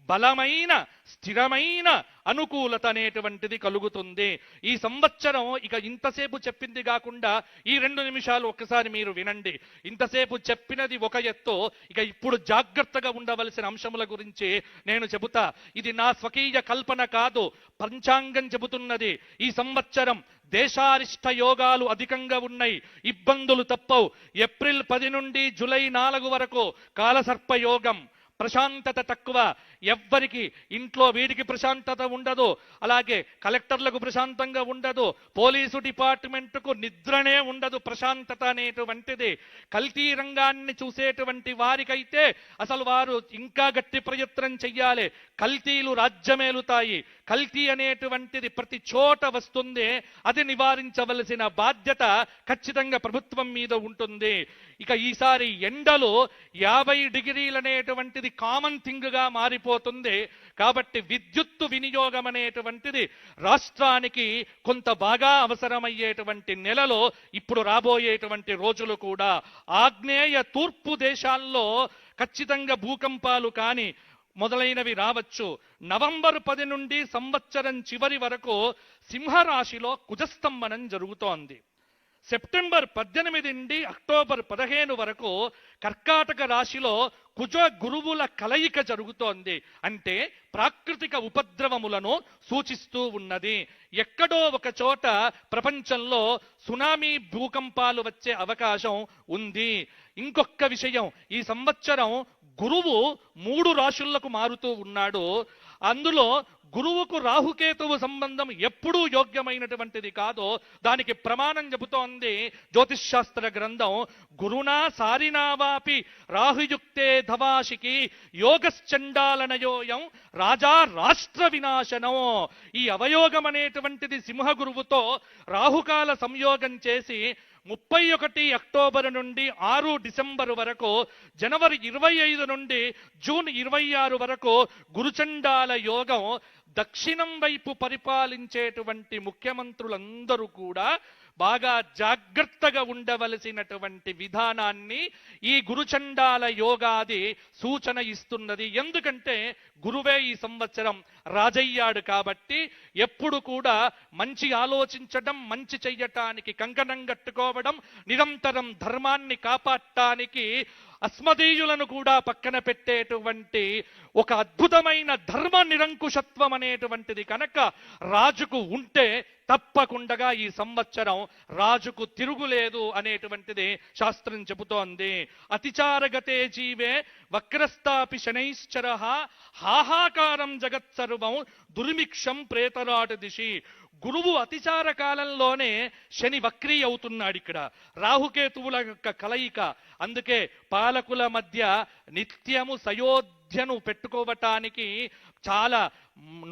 [SPEAKER 5] బలమైన స్థిరమైన అనుకూలత అనేటువంటిది కలుగుతుంది. ఈ సంవత్సరం ఇక ఇంతసేపు చెప్పింది కాకుండా ఈ 2 నిమిషాలు ఒక్కసారి మీరు వినండి. ఇంతసేపు చెప్పినది ఒక ఎత్తు, ఇక ఇప్పుడు జాగ్రత్తగా ఉండవలసిన అంశముల గురించి నేను చెబుతా. ఇది నా స్వకీయ కల్పన కాదు, పంచాంగం చెబుతున్నది. ఈ సంవత్సరం దేశారిష్ట యోగాలు అధికంగా ఉన్నాయి, ఇబ్బందులు తప్పవు. ఏప్రిల్ 10 నుండి జూలై 4 వరకు కాలసర్ప యోగం, ప్రశాంతత తక్కువ. ఎవ్వరికి ఇంట్లో వీడికి ప్రశాంతత ఉండదు, అలాగే కలెక్టర్లకు ప్రశాంతంగా ఉండదు, పోలీసు డిపార్ట్మెంట్కు నిద్రనే ఉండదు. ప్రశాంతత అనేటువంటిది కల్తీ రంగాన్ని చూసేటువంటి వారికైతే అసలు వారు ఇంకా గట్టి ప్రయత్నం చెయ్యాలి. కల్తీలు రాజ్యమేలుతాయి, కల్తీ అనేటువంటిది ప్రతి చోట వస్తుంది. అది నివారించవలసిన బాధ్యత ఖచ్చితంగా ప్రభుత్వం మీద ఉంటుంది. ఇక ఈసారి ఎండలు 50 డిగ్రీలు అనేటువంటిది కామన్ థింగ్ గా మారిపోతుంది. కాబట్టి విద్యుత్తు వినియోగం అనేటువంటిది రాష్ట్రానికి కొంత బాగా అవసరమయ్యేటువంటి నెలలో ఇప్పుడు రాబోయేటువంటి రోజులు కూడా. ఆగ్నేయ తూర్పు దేశాల్లో ఖచ్చితంగా భూకంపాలు కానీ మొదలైనవి రావచ్చు. నవంబర్ 10 నుండి సంవత్సరం చివరి వరకు సింహరాశిలో కుజస్తంభనం జరుగుతోంది. సెప్టెంబర్ 18 నుండి అక్టోబర్ 15 వరకు కర్కాటక రాశిలో కుజ గురువుల కలయిక జరుగుతోంది. అంటే ప్రాకృతిక ఉపద్రవములను సూచిస్తూ ఉన్నది. ఎక్కడో ఒక చోట ప్రపంచంలో సునామీ భూకంపాలు వచ్చే అవకాశం ఉంది. ఇంకొక విషయం, ఈ సంవత్సరం గురువు 3 రాశులకు మారుతూ ఉన్నాడు. అందులో గురువుకు రాహుకేతువు సంబంధం ఎప్పుడూ యోగ్యమైనటువంటిది కాదు. దానికి ప్రమాణం చెబుతోంది జ్యోతిష్ శాస్త్ర గ్రంథం. గురునా సారినావాపి రాహుయుక్తే ధవాషికి యోగశ్చండాలనయోయం రాజా రాష్ట్ర వినాశనం. ఈ అవయోగం అనేటువంటిది సింహ గురువుతో రాహుకాల సంయోగం చేసి 31 అక్టోబర్ నుండి 6 డిసెంబర్ వరకు, జనవరి 25 నుండి జూన్ 26 వరకు గురుచండాల యోగం. దక్షిణం వైపు పరిపాలించేటువంటి ముఖ్యమంత్రులందరూ కూడా బాగా జాగ్రత్తగా ఉండవలసినటువంటి విధానాన్ని ఈ గురుచండాల యోగాది సూచన ఇస్తున్నది. ఎందుకంటే గురువే ఈ సంవత్సరం రాజయ్యాడు కాబట్టి ఎప్పుడు కూడా మంచి ఆలోచించడం, మంచి చెయ్యటానికి కంకణం కట్టుకోవడం, నిరంతరం ధర్మాన్ని కాపాడటానికి అస్మదీయులను కూడా పక్కన పెట్టేటువంటి ఒక అద్భుతమైన ధర్మ నిరంకుశత్వం అనేటువంటిది కనుక రాజుకు ఉంటే తప్పకుండా ఈ సంవత్సరం రాజుకు తిరుగులేదు అనేటువంటిది శాస్త్రం చెబుతోంది. అతిచారగతే జీవే వక్రస్తాపి శనైశ్చర హాహాకారం జగత్సర్వం దుర్మిక్షం ప్రేతరాట దిశి. గురువు అతిచార కాలంలోనే శని వక్రీ అవుతున్నాడు. ఇక్కడ రాహుకేతువుల యొక్క కలయిక. అందుకే పాలకుల మధ్య నిత్యము సయోధ్యను పెట్టుకోవటానికి చాలా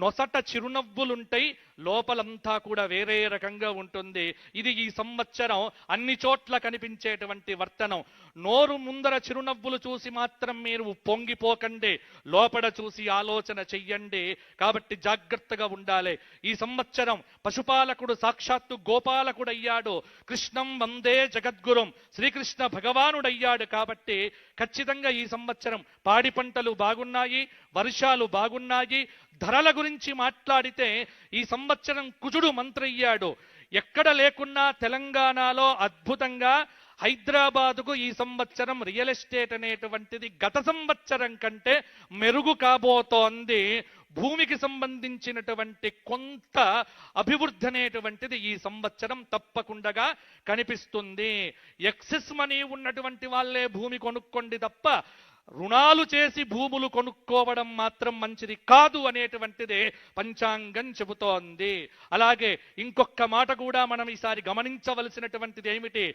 [SPEAKER 5] నొసట చిరునవ్వులుంటాయి, లోపలంతా కూడా వేరే రకంగా ఉంటుంది. ఇది ఈ సంవత్సరం అన్ని చోట్ల కనిపించేటువంటి వర్తనం. నోరు ముందర చిరునవ్వులు చూసి మాత్రం మీరు పొంగిపోకండి, లోపల చూసి ఆలోచన చెయ్యండి. కాబట్టి జాగ్రత్తగా ఉండాలి. ఈ సంవత్సరం పశుపాలకుడు సాక్షాత్తు గోపాలకుడయ్యాడు. కృష్ణం వందే జగద్గురుం శ్రీకృష్ణ భగవానుడయ్యాడు. కాబట్టి ఖచ్చితంగా ఈ సంవత్సరం పాడి పంటలు బాగున్నాయి, వర్షాలు బాగున్నాయి. ధరల గురించి మాట్లాడితే ఈ సంవత్సరం కుజుడు మంత్రయ్యాడు. ఎక్కడ లేకున్నా తెలంగాణలో అద్భుతంగా హైదరాబాదుకు ఈ సంవత్సరం రియల్ ఎస్టేట్ అనేటువంటిది గత సంవత్సరం కంటే మెరుగు కాబోతోంది. భూమికి సంబంధించినటువంటి కొంత అభివృద్ధి అనేటువంటిది ఈ సంవత్సరం తప్పకుండా కనిపిస్తుంది. ఎక్సెస్ మనీ ఉన్నటువంటి వాళ్ళే భూమి కొనుక్కోండి తప్ప రుణాలు చేసి భూములు కొనుక్కోవడం మాత్రం మంచిది కాదు అనేటువంటిదే పంచాంగం చెబుతోంది. అలాగే ఇంకొక మాట కూడా మనం ఈసారి గమనించవలసినటువంటిది ఏమిటి,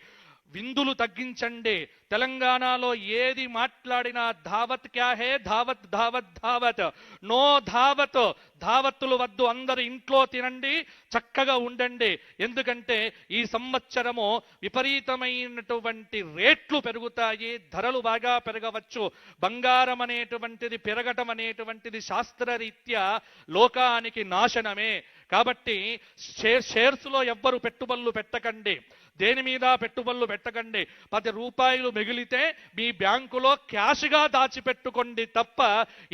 [SPEAKER 5] విందులు తగ్గించండి. తెలంగాణలో ఏది మాట్లాడినా ధావత్ క్యా హే, ధావత్ ధావత్ ధావత్, నో ధావత్. ధావత్తులు వద్దు, అందరు ఇంట్లో తినండి, చక్కగా ఉండండి. ఎందుకంటే ఈ సంవత్సరము విపరీతమైనటువంటి రేట్లు పెరుగుతాయి, ధరలు బాగా పెరగవచ్చు. బంగారం అనేటువంటిది పెరగటం అనేటువంటిది శాస్త్రరీత్యా లోకానికి నాశనమే. కాబట్టి షేర్స్లో ఎవ్వరు పెట్టుబడులు పెట్టకండి, దేని మీద పెట్టుబడులు పెట్టకండి. 10 రూపాయలు మిగిలితే మీ బ్యాంకులో క్యాష్గా దాచిపెట్టుకోండి తప్ప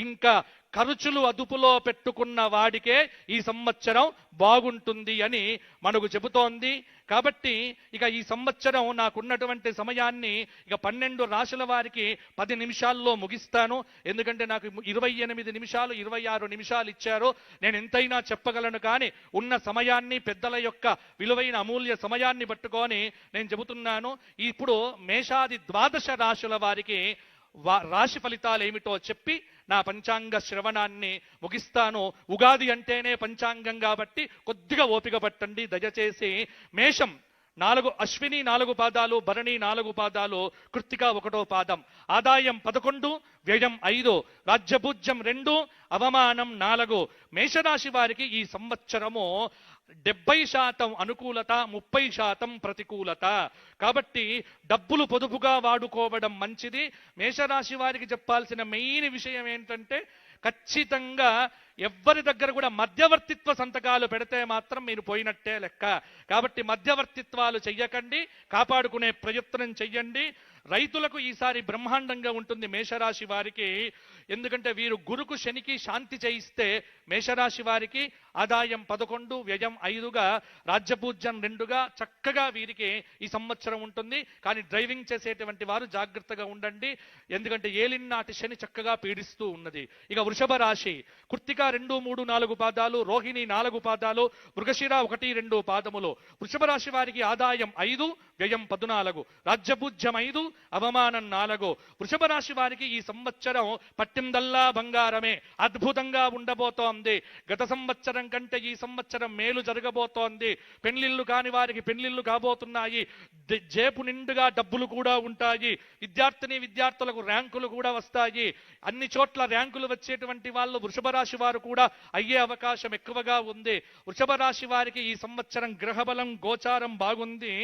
[SPEAKER 5] ఇంకా ఖర్చులు అదుపులో పెట్టుకున్న వాడికే ఈ సంవత్సరం బాగుంటుంది అని మనకు చెబుతోంది. కాబట్టి ఇక ఈ సంవత్సరం నాకున్నటువంటి సమయాన్ని ఇక 12 రాశుల వారికి 10 నిమిషాల్లో ముగిస్తాను. ఎందుకంటే నాకు 28 నిమిషాలు 26 నిమిషాలు ఇచ్చారు. నేను ఎంతైనా చెప్పగలను, కానీ ఉన్న సమయాన్ని, పెద్దల యొక్క విలువైన అమూల్య సమయాన్ని పట్టుకొని నేను చెబుతున్నాను. ఇప్పుడు మేషాది 12 రాశుల వారికి రాశి ఫలితాలు ఏమిటో చెప్పి నా పంచాంగ శ్రవణాన్ని ముగిస్తాను. ఉగాది అంటేనే పంచాంగం కాబట్టి కొద్దిగా ఓపిక పట్టండి దయచేసి. మేషం అశ్విని 4 పాదాలు, భరణి 4 పాదాలు, కృత్తిక 1వ పాదం. ఆదాయం 11, వ్యయం 5, రాజ్యపూజ్యం 2, అవమానం 4. మేషరాశి వారికి ఈ సంవత్సరము 70% అనుకూలత, 30% ప్రతికూలత. కాబట్టి డబ్బులు పొదుపుగా వాడుకోవడం మంచిది. మేషరాశి వారికి చెప్పాల్సిన మెయిన్ విషయం ఏంటంటే, ఖచ్చితంగా ఎవ్వరి దగ్గర కూడా మధ్యవర్తిత్వ సంతకాలు పెడితే మాత్రం మీరు పోయినట్టే లెక్క. కాబట్టి మధ్యవర్తిత్వాలు చెయ్యకండి, కాపాడుకునే ప్రయత్నం చెయ్యండి. రైతులకు ఈసారి బ్రహ్మాండంగా ఉంటుంది మేషరాశి వారికి. ఎందుకంటే వీరు గురుకు శనికి శాంతి చేయిస్తే మేషరాశి వారికి ఆదాయం 11, వ్యయం 5గా, రాజ్యపూజ్యం 2గా చక్కగా వీరికి ఈ సంవత్సరం ఉంటుంది. కానీ డ్రైవింగ్ చేసేటువంటి వారు జాగ్రత్తగా ఉండండి, ఎందుకంటే ఏలినాటి శని చక్కగా పీడిస్తూ ఉన్నది. ఇక వృషభ రాశి, కృత్తిక 2, 3, 4 పాదాలు, రోహిణి 4 పాదాలు, మృగశిర 1, 2 పాదములు. వృషభ రాశి వారికి ఆదాయం 5, వ్యయం 14, రాజ్యపూజ్యం 5, అవమానం 4. వృషభ రాశి వారికి ఈ సంవత్సరం పట్టిందల్లా బంగారమే, అద్భుతంగా ఉండబోతోంది. గత సంవత్సరం కంటే ఈ సంవత్సరం మేలు జరగబోతోంది. పెళ్లిళ్ళు కాని వారికి పెళ్లిళ్ళు కాబోతున్నాయి. జేబు నిండుగా డబ్బులు కూడా ఉంటాయి. విద్యార్థులకు ర్యాంకులు కూడా వస్తాయి. అన్ని చోట్ల ర్యాంకులు వచ్చేటువంటి వాళ్ళు వృషభ రాశి వారు కూడా అయ్యే అవకాశం ఎక్కువగా ఉంది. వృషభ రాశి వారికి ఈ సంవత్సరం గ్రహబలం గోచారం బాగుంది.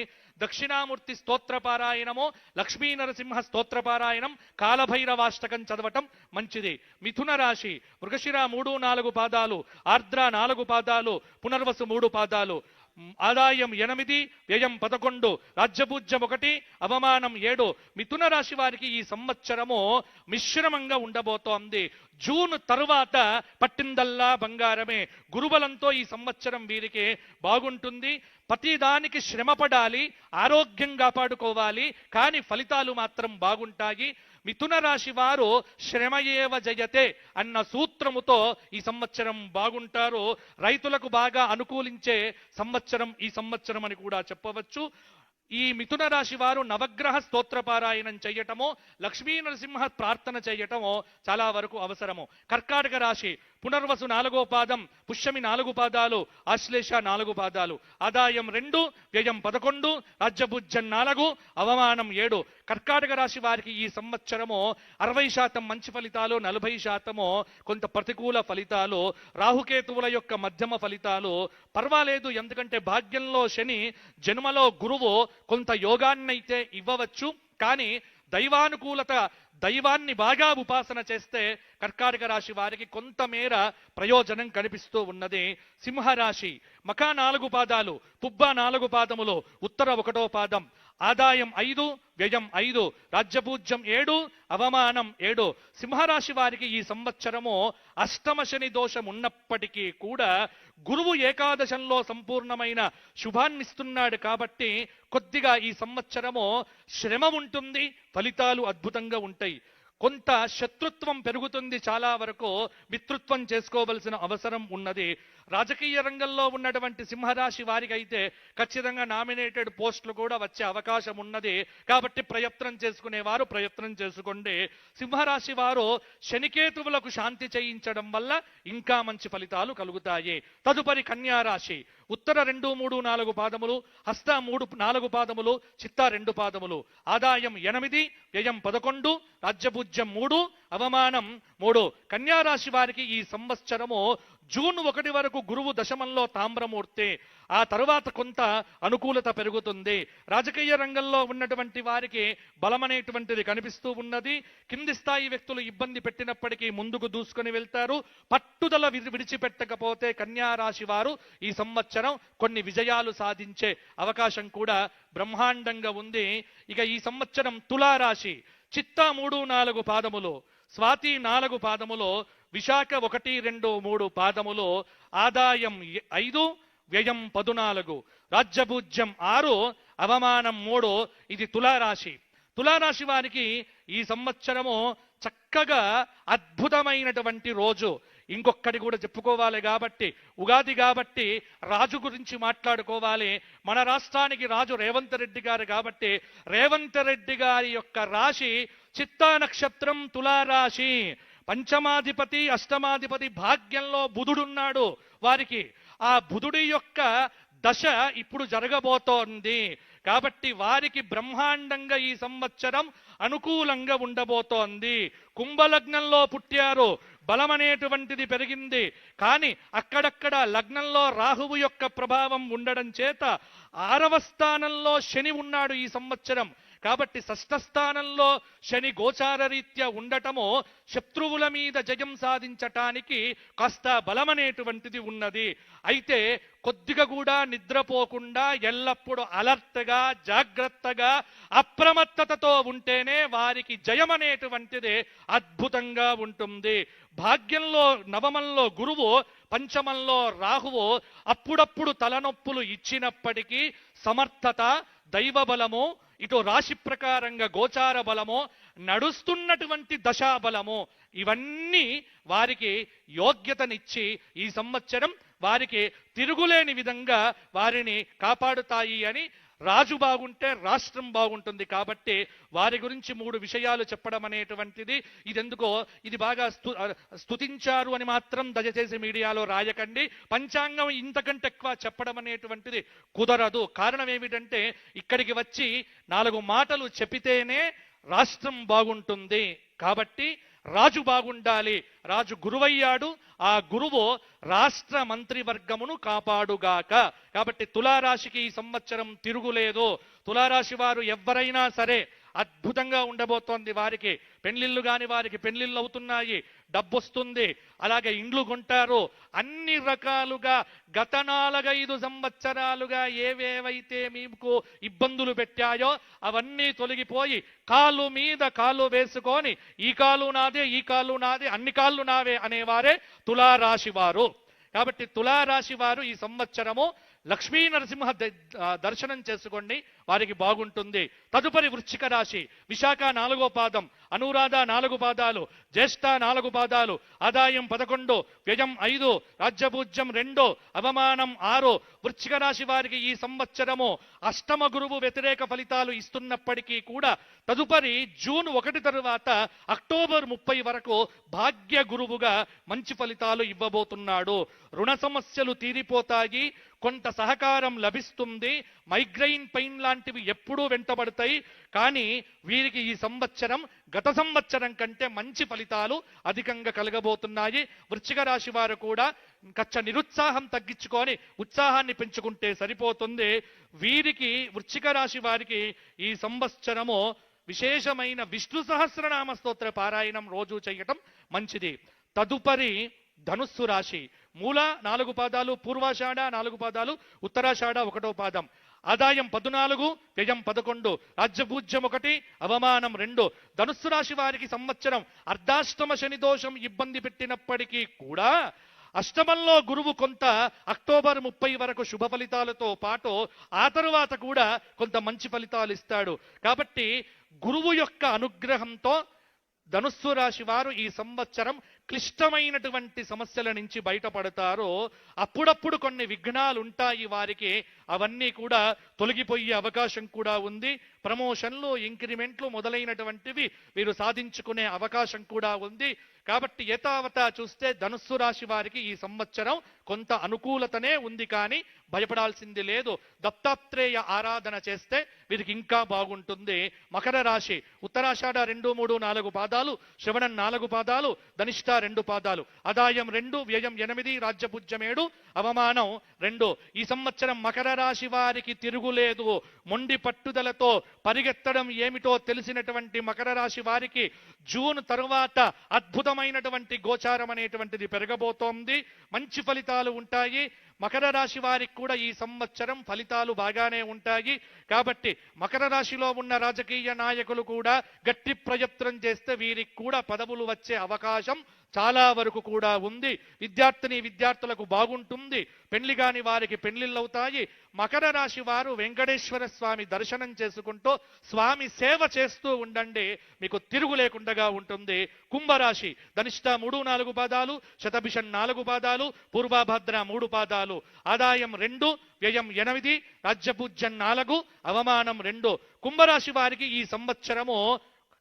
[SPEAKER 5] దక్షిణామూర్తి స్తోత్రపారాయణము, లక్ష్మీ నరసింహ స్తోత్రపారాయణం, కాలభైరవాష్టకం చదవటం మంచిది. మిథున రాశి, మృగశిర 3, 4 పాదాలు, ఆర్ద్ర 4 పాదాలు, పునర్వసు 3 పాదాలు. ఆదాయం 8, వ్యయం 11, రాజ్యపూజ్యం 1, అవమానం 7. మిథున రాశి వారికి ఈ సంవత్సరము మిశ్రమంగా ఉండబోతోంది. జూన్ తరువాత పట్టిందల్లా బంగారమే. గురుబలంతో ఈ సంవత్సరం వీరికి బాగుంటుంది. ప్రతిదానికి శ్రమపడాలి, ఆరోగ్యం కాపాడుకోవాలి, కానీ ఫలితాలు మాత్రం బాగుంటాయి. మిథున రాశి వారు శ్రమయేవ జయతే అన్న సూత్రముతో ఈ సంవత్సరం బాగుంటారు. రైతులకు బాగా అనుకూలించే సంవత్సరం ఈ సంవత్సరం అని కూడా చెప్పవచ్చు. ఈ మిథున రాశి వారు నవగ్రహ స్తోత్రపారాయణం చేయటమో, లక్ష్మీ నరసింహ ప్రార్థన చేయటమో చాలా వరకు అవసరము. కర్కాటక రాశి, పునర్వసు 4వ పాదం, పుష్యమి 4 పాదాలు, ఆశ్లేష 4 పాదాలు. ఆదాయం 2, వ్యయం 11, రాజ్యపూజ్యం 4, అవమానం 7. కర్కాటక రాశి వారికి ఈ సంవత్సరము 60% మంచి ఫలితాలు, 40% కొంత ప్రతికూల ఫలితాలు. రాహుకేతువుల యొక్క మధ్యమ ఫలితాలు. పర్వాలేదు, ఎందుకంటే భాగ్యంలో శని, జన్మలో గురువు కొంత యోగాన్నైతే ఇవ్వవచ్చు. కానీ దైవానుకూలత, దైవాన్ని బాగా ఉపాసన చేస్తే కర్కాటక రాశి వారికి కొంతమేర ప్రయోజనం కనిపిస్తూ ఉన్నది. సింహరాశి, మఖ 4 పాదాలు, పుబ్బ 4 పాదములు, ఉత్తర 1వ పాదం. ఆదాయం 5, వ్యయం 5, రాజ్యపూజ్యం 7, అవమానం 7. సింహరాశి వారికి ఈ సంవత్సరము అష్టమ శని దోషం ఉన్నప్పటికీ కూడా గురువు ఏకాదశంలో సంపూర్ణమైన శుభాన్నిస్తున్నాడు. కాబట్టి కొద్దిగా ఈ సంవత్సరము శ్రమ ఉంటుంది, ఫలితాలు అద్భుతంగా ఉంటాయి. కొంత శత్రుత్వం పెరుగుతుంది, చాలా వరకు మిత్రుత్వం చేసుకోవలసిన అవసరం ఉన్నది. రాజకీయ రంగంలో ఉన్నటువంటి సింహరాశి వారికి అయితే ఖచ్చితంగా నామినేటెడ్ పోస్టులు కూడా వచ్చే అవకాశం ఉన్నది. కాబట్టి ప్రయత్నం చేసుకునేవారు ప్రయత్నం చేసుకోండి. సింహరాశి వారు శనికేతువులకు శాంతి చేయించడం వల్ల ఇంకా మంచి ఫలితాలు కలుగుతాయి. తదుపరి కన్యారాశి, ఉత్తర 2, 3, 4 పాదములు, హస్త 3, 4 పాదములు, చిత్త 2 పాదములు. ఆదాయం 8, వ్యయం 11, రాజ్యపూజ్యం 3, అవమానం 3. కన్యారాశి వారికి ఈ సంవత్సరము జూన్ 1 వరకు గురువు దశమంలో తామ్రమూర్తి. ఆ తరువాత కొంత అనుకూలత పెరుగుతుంది. రాజకీయ రంగంలో ఉన్నటువంటి వారికి బలమనేటువంటిది కనిపిస్తూ ఉన్నది. కింది స్థాయి వ్యక్తులు ఇబ్బంది పెట్టినప్పటికీ ముందుకు దూసుకొని వెళ్తారు. పట్టుదల విడిచిపెట్టకపోతే కన్యారాశి వారు ఈ సంవత్సరం కొన్ని విజయాలు సాధించే అవకాశం కూడా బ్రహ్మాండంగా ఉంది. ఇక ఈ సంవత్సరం తులారాశి, చిత్త 3, 4 పాదములు, స్వాతి 4 పాదములు, విశాఖ 1, 2, 3 పాదములు. ఆదాయం 5, వ్యయం 14, రాజ్యపూజ్యం 6, అవమానం 3. ఇది తులారాశి. తులారాశి వారికి ఈ సంవత్సరము చక్కగా అద్భుతమైనటువంటి రోజు. ఇంకొకటి కూడా చెప్పుకోవాలి కాబట్టి, ఉగాది కాబట్టి రాజు గురించి మాట్లాడుకోవాలి. మన రాష్ట్రానికి రాజు రేవంత్ రెడ్డి గారు కాబట్టి రేవంత్ రెడ్డి గారి యొక్క రాశి చిత్తా నక్షత్రం, తులారాశి. పంచమాధిపతి, అష్టమాధిపతి భాగ్యంలో బుధుడున్నాడు వారికి. ఆ బుధుడి యొక్క దశ ఇప్పుడు జరగబోతోంది. కాబట్టి వారికి బ్రహ్మాండంగా ఈ సంవత్సరం అనుకూలంగా ఉండబోతోంది. కుంభలగ్నంలో పుట్టారు, బలం అనేటువంటిది పెరిగింది. కానీ అక్కడక్కడ లగ్నంలో రాహువు యొక్క ప్రభావం ఉండడం చేత 6వ స్థానంలో శని ఉన్నాడు ఈ సంవత్సరం. కాబట్టి 6వ స్థానంలో శని గోచార రీత్యా ఉండటము శత్రువుల మీద జయం సాధించటానికి కాస్త బలమనేటువంటిది ఉన్నది. అయితే కొద్దిగా కూడా నిద్రపోకుండా ఎల్లప్పుడూ అలర్ట్గా, జాగ్రత్తగా, అప్రమత్తతతో ఉంటేనే వారికి జయం అనేటువంటిది అద్భుతంగా ఉంటుంది. భాగ్యంలో నవమంలో గురువు, పంచమంలో రాహువు అప్పుడప్పుడు తలనొప్పులు ఇచ్చినప్పటికీ సమర్థత, దైవ బలము, ఇటు రాశి ప్రకారంగా గోచార బలము, నడుస్తున్నటువంటి దశాబలము, ఇవన్నీ వారికి యోగ్యతనిచ్చి ఈ సంవత్సరం వారికి తిరుగులేని విధంగా వారిని కాపాడుతాయి అని. రాజు బాగుంటే రాష్ట్రం బాగుంటుంది. కాబట్టి వారి గురించి 3 విషయాలు చెప్పడం అనేటువంటిది ఇదెందుకో ఇది బాగా స్తుతించారు అని మాత్రం దయచేసి మీడియాలో రాయకండి. పంచాంగం ఇంతకంటే ఎక్కువ చెప్పడం అనేటువంటిది కుదరదు. కారణం ఏమిటంటే ఇక్కడికి వచ్చి 4 మాటలు చెప్పితేనే రాష్ట్రం బాగుంటుంది. కాబట్టి రాజు బాగుండాలి. రాజు గురువయ్యాడు, ఆ గురువు రాష్ట్ర మంత్రివర్గమును కాపాడుగాక. కాబట్టి తులారాశికి ఈ సంవత్సరం తిరుగులేదు. తులారాశి వారు ఎవరైనా సరే అద్భుతంగా ఉండబోతోంది. వారికి పెళ్లిళ్ళు కాని వారికి పెళ్లిళ్ళు అవుతున్నాయి, డబ్బొస్తుంది, అలాగే ఇండ్లు కొంటారు. అన్ని రకాలుగా గత 4-5 సంవత్సరాలుగా ఏవేవైతే మీకు ఇబ్బందులు పెట్టాయో అవన్నీ తొలగిపోయి కాలు మీద కాలు వేసుకొని ఈ కాలు నాదే, ఈ కాలు నాదే, అన్ని కాళ్ళు నావే అనేవారే తులారాశి వారు. కాబట్టి తులారాశి వారు ఈ సంవత్సరము లక్ష్మీ నరసింహ దర్శనం చేసుకోండి, వారికి బాగుంటుంది. తదుపరి వృశ్చిక రాశి. విశాఖ 4వ పాదం, అనురాధ 4 పాదాలు, జ్యేష్ఠ 4 పాదాలు, ఆదాయం 11, వ్యయం 5, రాజ్యపూజ్యం 2, అవమానం 6. వృశ్చిక రాశి వారికి ఈ సంవత్సరము అష్టమ గురువు వ్యతిరేక ఫలితాలు ఇస్తున్నప్పటికీ కూడా తదుపరి జూన్ 1 తరువాత అక్టోబర్ 30 వరకు భాగ్య గురువుగా మంచి ఫలితాలు ఇవ్వబోతున్నాడు. రుణ సమస్యలు తీరిపోతాయి, కొంత సహకారం లభిస్తుంది. మైగ్రైన్ పెయిన్ లాంటివి ఎప్పుడూ వెంటబడతాయి. కానీ వీరికి ఈ సంవత్సరం గత సంవత్సరం కంటే మంచి ఫలితాలు అధికంగా కలగబోతున్నాయి. వృశ్చిక రాశి వారు కూడా కచ్చ నిరుత్సాహం తగ్గించుకొని ఉత్సాహాన్ని పెంచుకుంటే సరిపోతుంది. వీరికి వృశ్చిక రాశి వారికి ఈ సంవత్సరము విశేషమైన విష్ణు సహస్రనామ స్తోత్ర పారాయణం రోజు చేయటం మంచిది. తదుపరి ధనుస్సు రాశి. మూల 4 పాదాలు, పూర్వాషాఢ 4 పాదాలు, ఉత్తరాషాఢ 1వ పాదం, ఆదాయం 14, వ్యయం 11, రాజ్యపూజ్యం 1, అవమానం 2. ధనుస్సు రాశి వారికి సంవత్సరం అర్ధాష్టమ శని దోషం ఇబ్బంది పెట్టినప్పటికీ కూడా అష్టమంలో గురువు కొంత అక్టోబర్ 30 వరకు శుభ ఫలితాలతో పాటు ఆ తరువాత కూడా కొంత మంచి ఫలితాలు ఇస్తాడు. కాబట్టి గురువు యొక్క అనుగ్రహంతో ధనుస్సు రాశి వారు ఈ సంవత్సరం క్లిష్టమైనటువంటి సమస్యల నుంచి బయటపడతారు. అప్పుడప్పుడు కొన్ని విఘ్నాలు ఉంటాయి వారికి, అవన్నీ కూడా తొలగిపోయే అవకాశం కూడా ఉంది. ప్రమోషన్లు, ఇంక్రిమెంట్లు మొదలైనటువంటివి వీరు సాధించుకునే అవకాశం కూడా ఉంది. కాబట్టి యథావతా చూస్తే ధనుస్సు రాశి వారికి ఈ సంవత్సరం కొంత అనుకూలతనే ఉంది, కానీ భయపడాల్సింది లేదు. దత్తాత్రేయ ఆరాధన చేస్తే వీరికి ఇంకా బాగుంటుంది. మకర రాశి. ఉత్తరాషాఢ 2, 3, 4 పాదాలు, శ్రవణం 4 పాదాలు, ధనిష్ట 2 పాదాలు, ఆదాయం 2, వ్యయం 8, రాజ్యపూజ్యం 7, అవమానం 2. ఈ సంవత్సరం మకర రాశి వారికి తిరుగులేదు. మొండి పట్టుదలతో పరిగెత్తడం ఏమిటో తెలిసినటువంటి మకర రాశి వారికి జూన్ తరువాత అద్భుతమైనటువంటి గోచారం అనేటువంటిది పెరగబోతోంది. మంచి ఫలితాలు ఉంటాయి. మకర రాశి వారికి కూడా ఈ సంవత్సరం ఫలితాలు బాగానే ఉంటాయి. కాబట్టి మకర రాశిలో ఉన్న రాజకీయ నాయకులు కూడా గట్టి ప్రయత్నం చేస్తే వీరికి కూడా పదవులు వచ్చే అవకాశం చాలా వరకు కూడా ఉంది. విద్యార్థులకు బాగుంటుంది. పెళ్లి కాని వారికి పెళ్లిళ్ళు అవుతాయి. మకర రాశి వారు వెంకటేశ్వర స్వామి దర్శనం చేసుకుంటూ స్వామి సేవ చేస్తూ ఉండండి, మీకు తిరుగు లేకుండా ఉంటుంది. కుంభరాశి. ధనిష్ట 3, 4 పాదాలు, శతభిషం 4 పాదాలు, పూర్వభద్ర 3 పాదాలు, ఆదాయం 2, వ్యయం 8, రాజ్యపూజ్యం 4, అవమానం 2. కుంభరాశి వారికి ఈ సంవత్సరము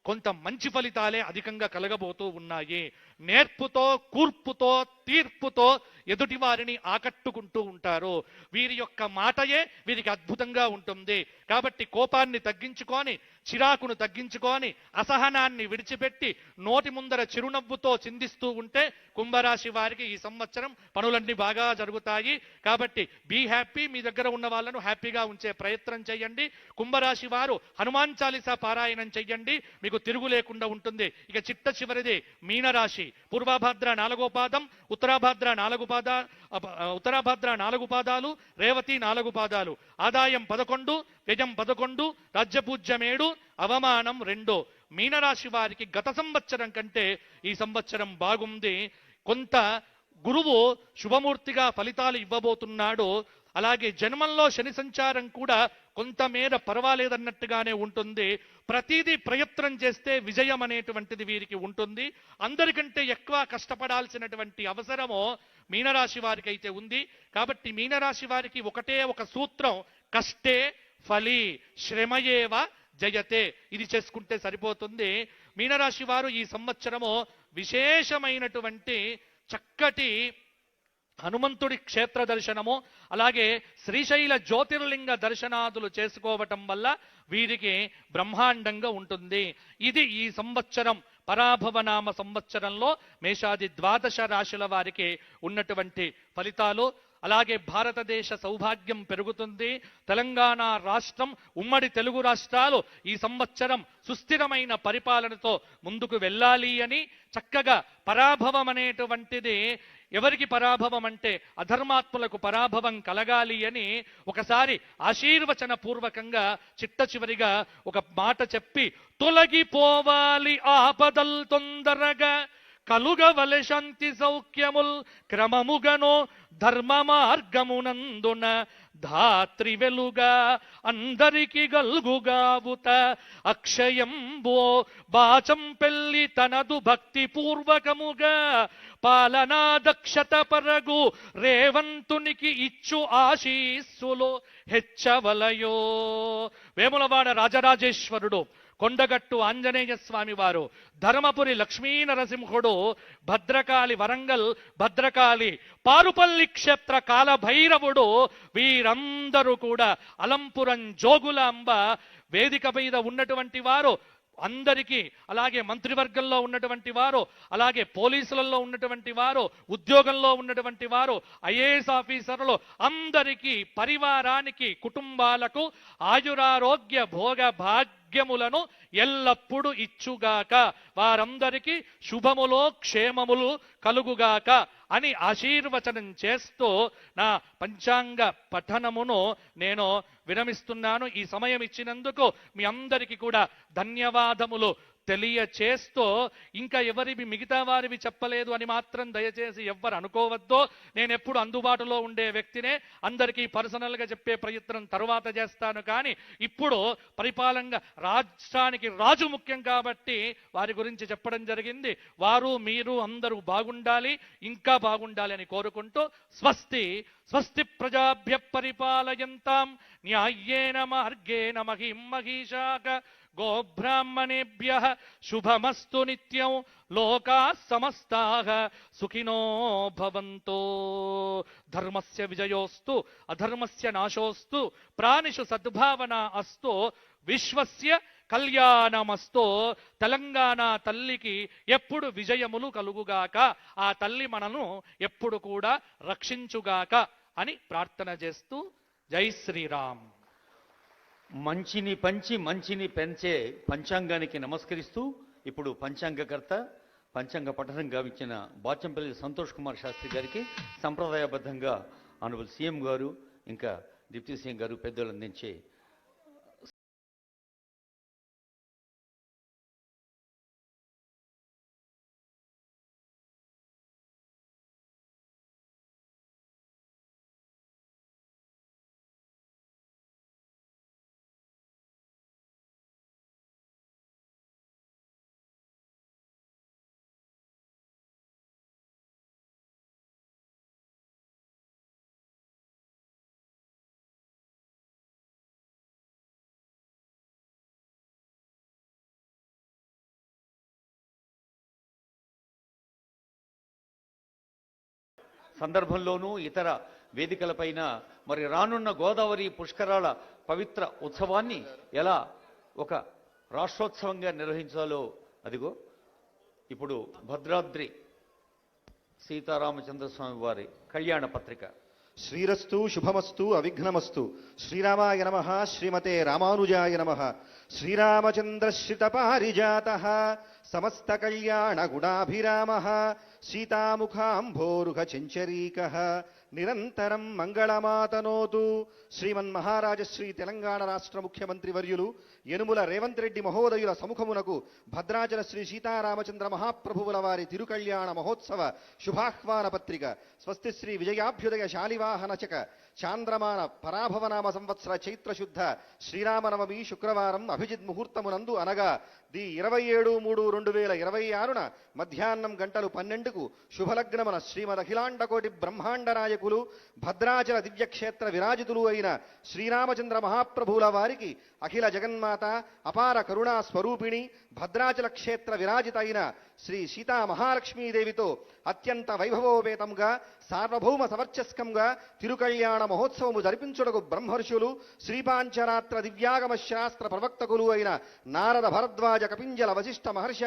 [SPEAKER 5] కొంత మంచి ఫలితాలే అధికంగా కలగబోతూ ఉన్నాయి. నేర్పుతో, కూర్పుతో, తీర్పుతో ఎదుటి వారిని ఆకట్టుకుంటూ ఉంటారు. వీరి యొక్క మాటయే వీరికి అద్భుతంగా ఉంటుంది. కాబట్టి కోపాన్ని తగ్గించుకొని, చిరాకును తగ్గించుకొని, అసహనాన్ని విడిచిపెట్టి నోటి ముందర చిరునవ్వుతో చిందిస్తూ ఉంటే కుంభరాశి వారికి ఈ సంవత్సరం పనులన్నీ బాగా జరుగుతాయి. కాబట్టి బీ హ్యాపీ. మీ దగ్గర ఉన్న వాళ్ళను హ్యాపీగా ఉంచే ప్రయత్నం చేయండి. కుంభరాశి వారు హనుమాన్ చాలీసా పారాయణం చెయ్యండి, మీకు తిరుగు లేకుండా ఉంటుంది. ఇక చిట్ట చివరిది మీనరాశి. పూర్వభాద్ర 4వ పాదం, ఉత్తరాభాద్ర 4 పాదాలు, రేవతి 4 పాదాలు. ఆదాయం 11, వ్యయం 11, రాజ్యపూజ్యం 7, అవమానం 2. మీనరాశి వారికి గత సంవత్సరం కంటే ఈ సంవత్సరం బాగుంది. కొంత గురువు శుభమూర్తిగా ఫలితాలు ఇవ్వబోతున్నాడు. అలాగే జన్మంలో శని సంచారం కూడా కొంతమేర పర్వాలేదన్నట్టుగానే ఉంటుంది. ప్రతిదీ ప్రయత్నం చేస్తే విజయం అనేటువంటిది వీరికి ఉంటుంది. అందరికంటే ఎక్కువ కష్టపడాల్సినటువంటి అవసరము మీనరాశి వారికి అయితే ఉంది. కాబట్టి మీనరాశి వారికి ఒకటే ఒక సూత్రం, కష్టే ఫలి శ్రమయేవ జయతే. ఇది చేసుకుంటే సరిపోతుంది. మీనరాశి వారు ఈ సంవత్సరము విశేషమైనటువంటి చక్కటి హనుమంతుడి క్షేత్ర దర్శనము, అలాగే శ్రీశైల జ్యోతిర్లింగ దర్శనాదులు చేసుకోవటం వల్ల వీరికి బ్రహ్మాండంగా ఉంటుంది. ఇది ఈ సంవత్సరం పరాభవనామ సంవత్సరంలో మేషాది 12 రాశుల వారికి ఉన్నటువంటి ఫలితాలు. అలాగే భారతదేశ సౌభాగ్యం పెరుగుతుంది. తెలంగాణ రాష్ట్రం, ఉమ్మడి తెలుగు రాష్ట్రాలు ఈ సంవత్సరం సుస్థిరమైన పరిపాలనతో ముందుకు వెళ్ళాలి అని, చక్కగా పరాభవం అనేటువంటిది ఎవరికి పరాభవం అంటే అధర్మాత్ములకు పరాభవం కలగాలి అని ఒకసారి ఆశీర్వచన పూర్వకంగా చిట్ట చివరిగా ఒక మాట చెప్పి, తొలగిపోవాలి ఆపదల్ తొందరగా, కలుగవలె శాంతి సౌఖ్యముల్ క్రమముగనో, ధర్మ మార్గమునందున ధాత్రి వెలుగా అందరికి గల్గుగావుత, అక్షయంబో బాచం పెళ్లి తనదు భక్తి పూర్వకముగా, పాలనా దక్షత పరగు రేవంతునికి ఇచ్చు ఆశీస్సులు హెచ్చవలయో. వేములవాడ రాజరాజేశ్వరుడు, కొండగట్టు ఆంజనేయ స్వామి వారు, ధర్మపురి లక్ష్మీ నరసింహుడు, భద్రకాళి వరంగల్ భద్రకాళి, పారుపల్లి క్షేత్ర కాలభైరవుడు, వీరందరూ కూడా అలంపురం జోగులాంబ వేదిక మీద ఉన్నటువంటి వారు అందరికీ, అలాగే మంత్రివర్గంలో ఉన్నటువంటి వారు, అలాగే పోలీసులలో ఉన్నటువంటి వారు, ఉద్యోగంలో ఉన్నటువంటి వారు, ఐఏఎస్ ఆఫీసర్లు అందరికీ, పరివారానికి, కుటుంబాలకు ఆయురారోగ్య భోగ భాగ్యములను ఎల్లప్పుడూ ఇచ్చుగాక, వారందరికీ శుభములో క్షేమములు కలుగుగాక అని ఆశీర్వచనం చేస్తూ నా పంచాంగ పఠనమును నేను విరమిస్తున్నాను. ఈ సమయం ఇచ్చినందుకు మీ అందరికీ కూడా ధన్యవాదములు తెలియచేస్తూ, ఇంకా ఎవరివి మిగతా వారివి చెప్పలేదు అని మాత్రం దయచేసి ఎవ్వరు అనుకోవద్దు. నేను ఎప్పుడు అందుబాటులో ఉండే వ్యక్తినే, అందరికీ పర్సనల్గా చెప్పే ప్రయత్నం తరువాత చేస్తాను. కానీ ఇప్పుడు పరిపాలనగా రాష్ట్రానికి రాజు ముఖ్యం కాబట్టి వారి గురించి చెప్పడం జరిగింది. వారు మీరు అందరూ బాగుండాలి, ఇంకా బాగుండాలి అని కోరుకుంటూ, స్వస్తి స్వస్తి ప్రజాభ్య పరిపాలయంతాం న్యాయేన మార్గేణ మహిం మహిషాక, గోబ్రాహ్మణేభ్యః శుభమస్తు నిత్యం, లోకాః సమస్తాః సుఖినో భవంతు. ధర్మస్య విజయోస్తు, అధర్మస్య నాశోస్తు, ప్రాణిషు సద్భావన అస్తు, విశ్వస్య కళ్యాణమస్తు. తెలంగాణ తల్లికి ఎప్పుడు విజయములు కలుగుగాక, ఆ తల్లి మనను ఎప్పుడు కూడా రక్షించుగాక అని ప్రార్థన చేస్తూ జై శ్రీరామ్.
[SPEAKER 1] మంచిని పంచి మంచిని పెంచే పంచాంగానికి నమస్కరిస్తూ ఇప్పుడు పంచాంగకర్త, పంచాంగ పఠనం గావించిన బాచంపల్లి సంతోష్ కుమార్ శాస్త్రి గారికి సంప్రదాయబద్ధంగా ఆనరబుల్ సీఎం గారు, ఇంకా డిప్యూటీ సీఎం గారు పెద్దలు అందించే సందర్భంలోనూ ఇతర వేదికలపైన మరి రానున్న గోదావరి పుష్కరాల పవిత్ర ఉత్సవాన్ని ఎలా ఒక రాష్ట్రోత్సవంగా నిర్వహించాలో అదిగో ఇప్పుడు భద్రాద్రి సీతారామచంద్ర స్వామి వారి కళ్యాణ పత్రిక.
[SPEAKER 6] శ్రీరస్తు శుభమస్తు అవిఘ్నమస్తు. శ్రీరామాయ నమః. శ్రీమతే రామానుజాయ నమః. శ్రీరామచంద్రశ్రిత పారిజాతః సమస్త కళ్యాణ గుణాభిరామః సీతాముఖాంభోరుహ చెంచరీకః నిరంతరం మంగళమాతనోతు. శ్రీమన్మహారాజశ్రీ తెలంగాణ రాష్ట్ర ముఖ్యమంత్రి వర్యులు యనుమల రేవంత్ రెడ్డి మహోదయుల సముఖమునకు భద్రాచల శ్రీ సీతారామచంద్ర మహాప్రభువుల వారి తిరుకళ్యాణ మహోత్సవ శుభాహ్వాన పత్రిక. స్వస్తి శ్రీ విజయాభ్యుదయ శాలివాహనచక చాంద్రమాన పరాభవనామ సంవత్సర చైత్రశుద్ధ శ్రీరామనవమి శుక్రవారం అభిజిత్ ముహూర్తమునందు అనగా ది 27/3/2026 మధ్యాహ్నం 12:00 శుభలగ్నమున శ్రీమద్ అఖిలాండకోటి బ్రహ్మాండ నాయకులు భద్రాచల దివ్యక్షేత్ర విరాజితులు అయిన శ్రీరామచంద్ర మహాప్రభువుల వారికి అఖిల జగన్మాత అపార కరుణా స్వరూపిణి భద్రాచల క్షేత్ర విరాజిత అయిన శ్రీ సీతా మహాలక్ష్మీదేవితో అత్యంత వైభవోపేతంగా సార్వభౌమ సవర్చస్కంగా తిరుకళ్యాణ మహోత్సవము జరిపించుటకు బ్రహ్మర్షులు శ్రీపాంచరాత్ర దివ్యాగమ శాస్త్ర ప్రవక్తకులు అయిన నారద భరద్వాజ కపింజల వశిష్ఠ మహర్షి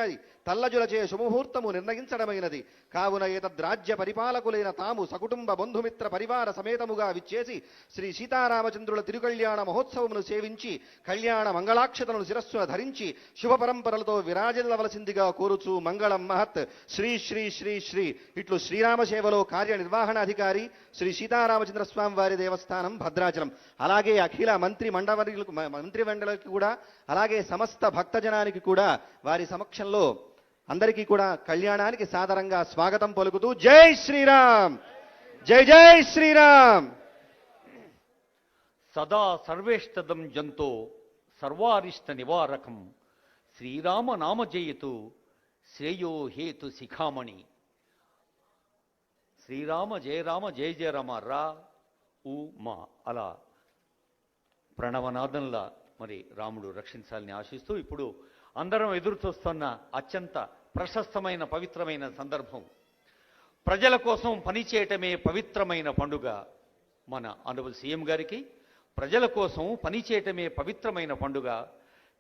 [SPEAKER 6] తల్లజులచే శుభముహూర్తము నిర్ణయించడమైనది. కావున ఏతద్రాజ్య పరిపాలకులైన తాము సకుటుంబ బంధుమిత్ర పరివార సమేతముగా విచ్చేసి శ్రీ సీతారామచంద్రుల తిరుకళ్యాణ మహోత్సవమును సేవించి కళ్యాణ మంగళాక్షతలను శిరస్సున ధరించి శుభ పరంపరలతో విరాజిల్లవలసిందిగా కోరుచు మంగళం మహత్. శ్రీ శ్రీ శ్రీ శ్రీ ఇట్లు శ్రీరామ సేవలో కార్యనిర్వహణాధికారి శ్రీ సీతారామచంద్ర స్వామి వారి దేవస్థానం భద్రాచలం. అలాగే అఖిల మంత్రిమండలికి కూడా అలాగే సమస్త భక్తజనానికి కూడా వారి సమక్షంలో అందరికీ కూడా కళ్యాణానికి సాదరంగా స్వాగతం పలుకుతూ జై శ్రీరామ్, జై జై శ్రీరామ్.
[SPEAKER 1] సదా సర్వేష్టదం జంతో సర్వారిష్ట నివారకం శ్రీరామ నామజయతు శ్రేయో హేతు శిఖామణి. శ్రీరామ జయ రామ జయ జయ రామ రా ఉ మా అలా ప్రణవనాదంలా మరి రాముడు రక్షించాలని ఆశిస్తూ ఇప్పుడు అందరం ఎదురు చూస్తున్న అత్యంత ప్రశస్తమైన పవిత్రమైన సందర్భం. ప్రజల కోసం పనిచేయటమే పవిత్రమైన పండుగ. మన ఆనరబుల్ సీఎం గారికి ప్రజల కోసం పనిచేయటమే పవిత్రమైన పండుగ.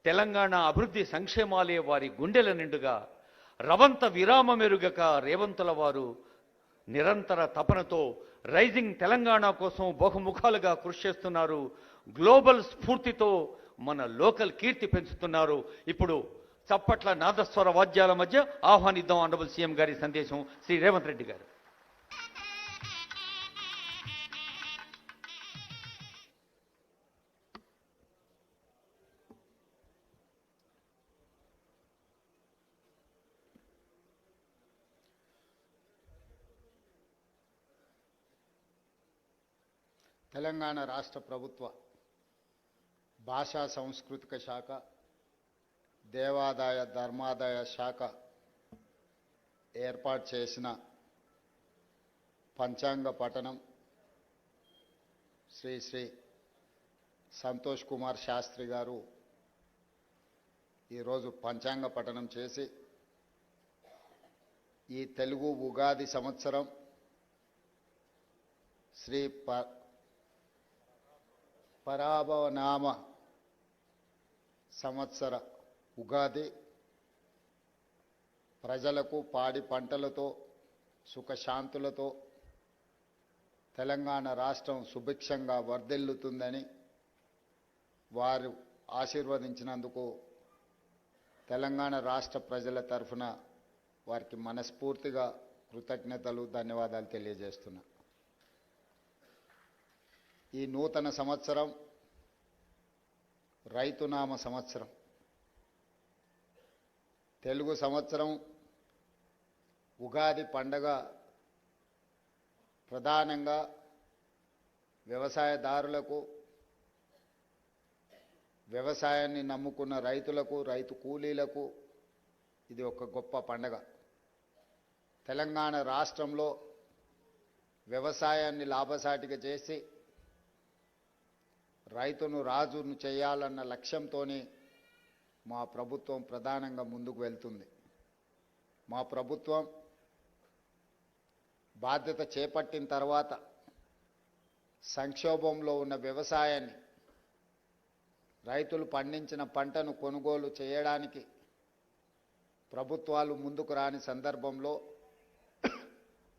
[SPEAKER 1] తెలంగాణ అభివృద్ధి సంక్షేమాలే వారి గుండెల నిండుగా. రవంత విరామ మెరుగక రేవంతుల వారు నిరంతర తపనతో రైజింగ్ తెలంగాణ కోసం బహుముఖాలుగా కృషి చేస్తున్నారు. గ్లోబల్ స్ఫూర్తితో మన లోకల్ కీర్తి పెంచుతున్నారు. ఇప్పుడు చప్పట్ల నాదస్వర వాద్యాల మధ్య ఆహ్వానిద్దాం ఆనరబుల్ సీఎం గారి సందేశం శ్రీ రేవంత్ రెడ్డి గారు.
[SPEAKER 7] తెలంగాణ రాష్ట్ర ప్రభుత్వ భాషా సాంస్కృతిక శాఖ, దేవాదాయ ధర్మాదాయ శాఖ ఏర్పాటు చేసిన పంచాంగ పఠనం శ్రీ శ్రీ సంతోష్ కుమార్ శాస్త్రి గారు ఈరోజు పంచాంగ పఠనం చేసి ఈ తెలుగు ఉగాది సంవత్సరం శ్రీ పరాభవనామ సంవత్సర ఉగాది ప్రజలకు పాడి పంటలతో సుఖశాంతులతో తెలంగాణ రాష్ట్రం సుభిక్షంగా వర్ధిల్లుతుందని వారు ఆశీర్వదించినందుకు తెలంగాణ రాష్ట్ర ప్రజల తరఫున వారికి మనస్ఫూర్తిగా కృతజ్ఞతలు, ధన్యవాదాలు తెలియజేస్తున్నా. ఈ నూతన సంవత్సరం రైతునామ సంవత్సరం. తెలుగు సంవత్సరం ఉగాది పండగ ప్రధానంగా వ్యవసాయదారులకు, వ్యవసాయాన్ని నమ్ముకున్న రైతులకు, రైతు కూలీలకు ఇది ఒక గొప్ప పండగ. తెలంగాణ రాష్ట్రంలో వ్యవసాయాన్ని లాభసాటిగా చేసి రైతును రాజును చేయాలన్న లక్ష్యంతోనే మా ప్రభుత్వం ప్రధానంగా ముందుకు వెళ్తుంది. మా ప్రభుత్వం బాధ్యత చేపట్టిన తర్వాత సంక్షోభంలో ఉన్న వ్యవసాయాన్ని, రైతులు పండించిన పంటను కొనుగోలు చేయడానికి ప్రభుత్వాలు ముందుకు రాని సందర్భంలో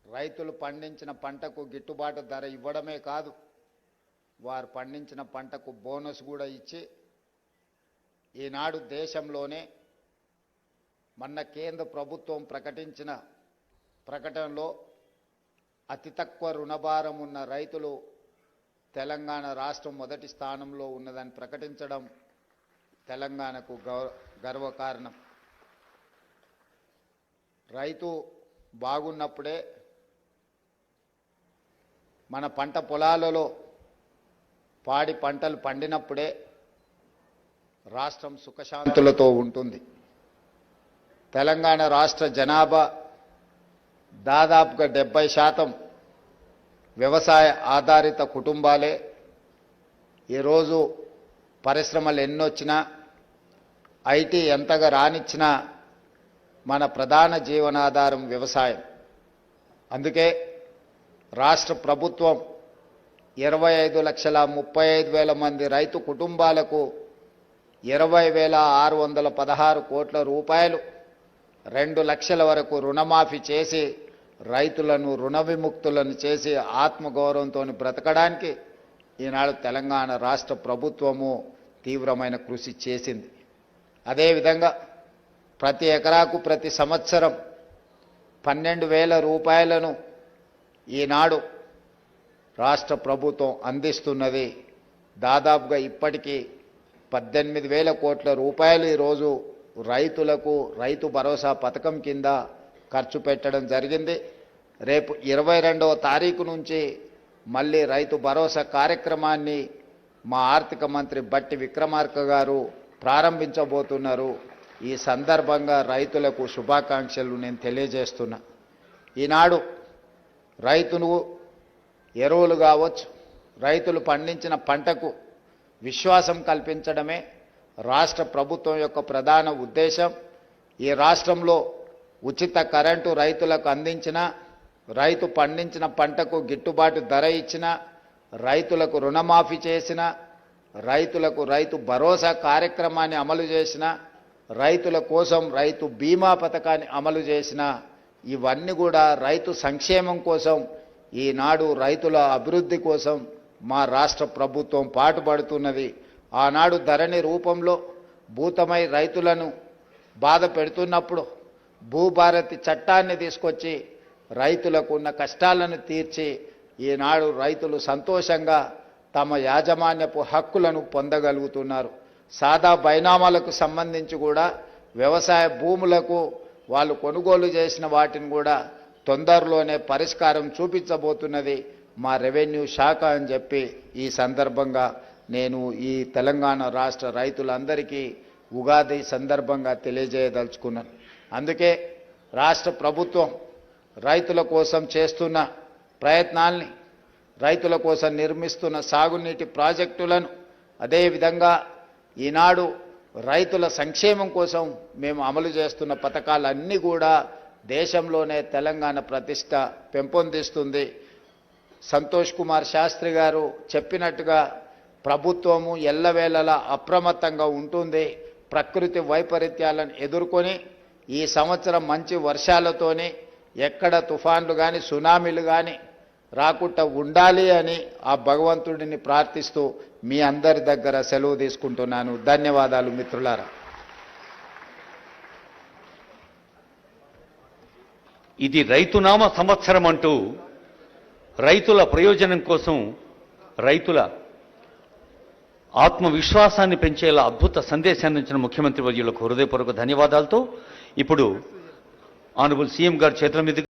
[SPEAKER 7] రైతులు పండించిన పంటకు గిట్టుబాటు ధర ఇవ్వడమే కాదు, వారు పండించిన పంటకు బోనస్ కూడా ఇచ్చి ఈనాడు దేశంలోనే మొన్న కేంద్ర ప్రభుత్వం ప్రకటించిన ప్రకటనలో అతి తక్కువ రుణభారం ఉన్న రైతులు తెలంగాణ రాష్ట్రం మొదటి స్థానంలో ఉన్నదని ప్రకటించడం తెలంగాణకు గర్వకారణం. రైతు బాగున్నప్పుడే, మన పంట పొలాలలో పాడి పంటలు పండినప్పుడే రాష్ట్రం సుఖశాంతులతో ఉంటుంది. తెలంగాణ రాష్ట్ర జనాభా దాదాపుగా 70% వ్యవసాయ ఆధారిత కుటుంబాలే. ఈరోజు పరిశ్రమలు ఎన్నొచ్చినా, ఐటీ ఎంతగా రానిచ్చినా మన ప్రధాన జీవనాధారం వ్యవసాయం. అందుకే రాష్ట్ర ప్రభుత్వం 25,35,000 మంది రైతు కుటుంబాలకు 20,616 కోట్ల రూపాయలు 2 లక్షల వరకు రుణమాఫీ చేసి రైతులను రుణ విముక్తులను చేసి ఆత్మగౌరవంతో బ్రతకడానికి ఈనాడు తెలంగాణ రాష్ట్ర ప్రభుత్వము తీవ్రమైన కృషి చేసింది. అదేవిధంగా ప్రతి ఎకరాకు ప్రతి సంవత్సరం 12,000 రూపాయలను ఈనాడు రాష్ట్ర ప్రభుత్వం అందిస్తున్నది. దాదాపుగా ఇప్పటికీ 18,000 కోట్ల రూపాయలు ఈరోజు రైతులకు రైతు భరోసా పథకం కింద ఖర్చు పెట్టడం జరిగింది. రేపు 22వ తారీఖు నుంచి మళ్ళీ రైతు భరోసా కార్యక్రమాన్ని మా ఆర్థిక మంత్రి బట్టి విక్రమార్క గారు ప్రారంభించబోతున్నారు. ఈ సందర్భంగా రైతులకు శుభాకాంక్షలు నేను తెలియజేస్తున్నా. ఈనాడు రైతును ఎరువులు కావచ్చు, రైతులు పండించిన పంటకు విశ్వాసం కల్పించడమే రాష్ట్ర ప్రభుత్వం యొక్క ప్రధాన ఉద్దేశం. ఈ రాష్ట్రంలో ఉచిత కరెంటు రైతులకు అందించిన, రైతు పండించిన పంటకు గిట్టుబాటు ధర ఇచ్చిన, రైతులకు రుణమాఫీ చేసిన, రైతులకు రైతు భరోసా కార్యక్రమాన్ని అమలు చేసిన, రైతుల కోసం రైతు బీమా పథకాన్ని అమలు చేసిన, ఇవన్నీ కూడా రైతు సంక్షేమం కోసం, ఈనాడు రైతుల అభివృద్ధి కోసం మా రాష్ట్ర ప్రభుత్వం పాటుపడుతున్నది. ఆనాడు ధరణి రూపంలో భూతమై రైతులను బాధ పెడుతున్నప్పుడు భూభారతి చట్టాన్ని తీసుకొచ్చి రైతులకు ఉన్న కష్టాలను తీర్చి ఈనాడు రైతులు సంతోషంగా తమ యాజమాన్యపు హక్కులను పొందగలుగుతున్నారు. సాదా బైనామాలకు సంబంధించి కూడా వ్యవసాయ భూములకు వాళ్ళు కొనుగోలు చేసిన వాటిని కూడా తొందరలోనే పరిష్కారం చూపించబోతున్నది మా రెవెన్యూ శాఖ అని చెప్పి ఈ సందర్భంగా నేను ఈ తెలంగాణ రాష్ట్ర రైతులందరికీ ఉగాది సందర్భంగా తెలియజేయదలుచుకున్నాను. అందుకే రాష్ట్ర ప్రభుత్వం రైతుల కోసం చేస్తున్న ప్రయత్నాల్ని, రైతుల కోసం నిర్మిస్తున్న సాగునీటి ప్రాజెక్టులను, అదేవిధంగా ఈనాడు రైతుల సంక్షేమం కోసం మేము అమలు చేస్తున్న పథకాలన్నీ కూడా దేశంలోనే తెలంగాణ ప్రతిష్ట పెంపొందిస్తుంది. సంతోష్ కుమార్ శాస్త్రి గారు చెప్పినట్టుగా ప్రభుత్వము ఎల్లవేళలా అప్రమత్తంగా ఉంటుంది. ప్రకృతి వైపరీత్యాలను ఎదుర్కొని ఈ సంవత్సరం మంచి వర్షాలతోని ఎక్కడ తుఫాన్లు కానీ సునామీలు కానీ రాకుండా ఉండాలి అని ఆ భగవంతుడిని ప్రార్థిస్తూ మీ అందరి దగ్గర సెలవు తీసుకుంటున్నాను. ధన్యవాదాలు మిత్రులారా.
[SPEAKER 1] ఇది రైతునామ సంవత్సరం అంటూ రైతుల ప్రయోజనం కోసం, రైతుల ఆత్మవిశ్వాసాన్ని పెంచేలా అద్భుత సందేశాన్ని ఇచ్చిన ముఖ్యమంత్రి వర్యులకు హృదయపూర్వక ధన్యవాదాలతో ఇప్పుడు ఆనరబుల్ సీఎం గారి చేతుల మీదుగా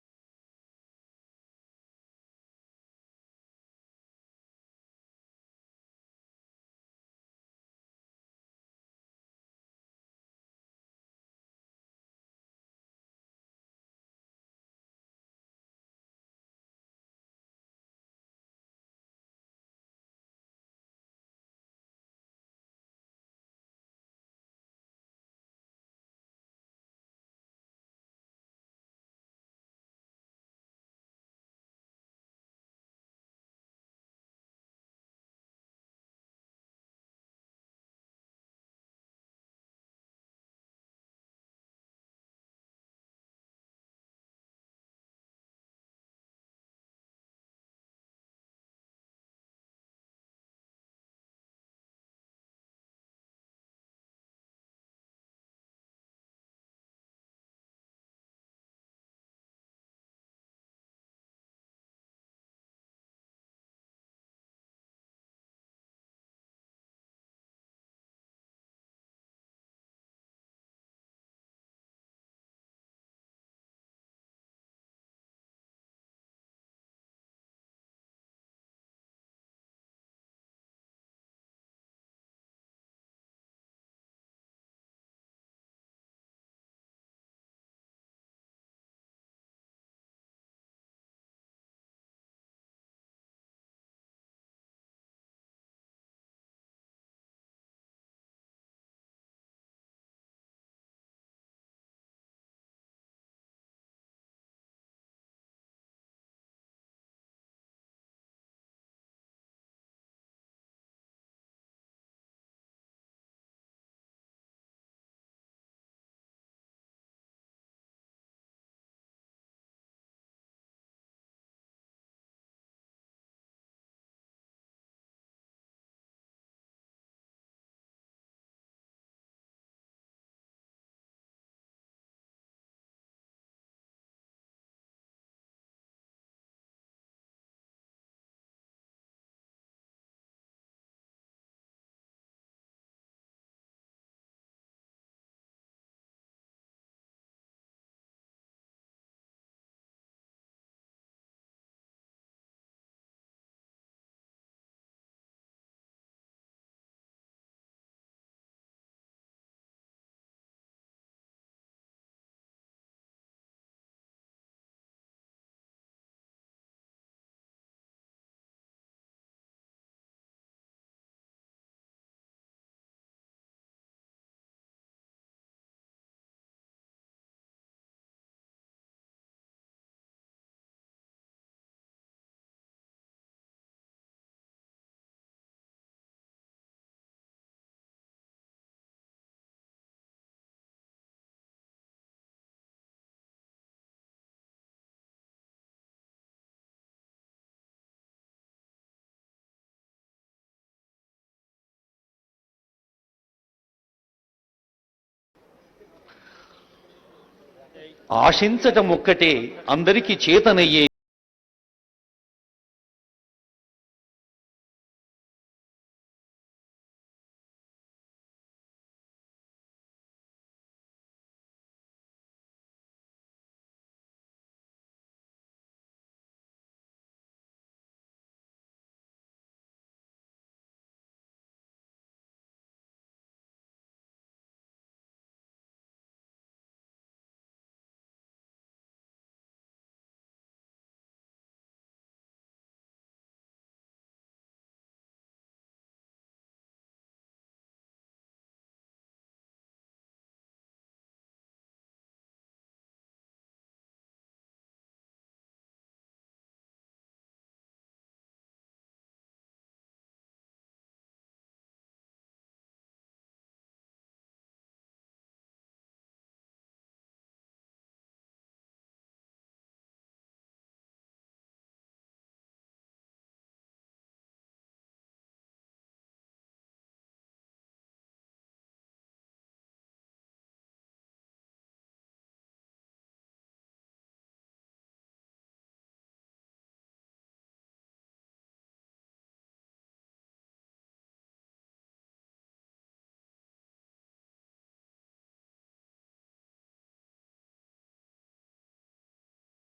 [SPEAKER 1] ఆశించటం ఒక్కటే అందరికీ చేతనయ్యే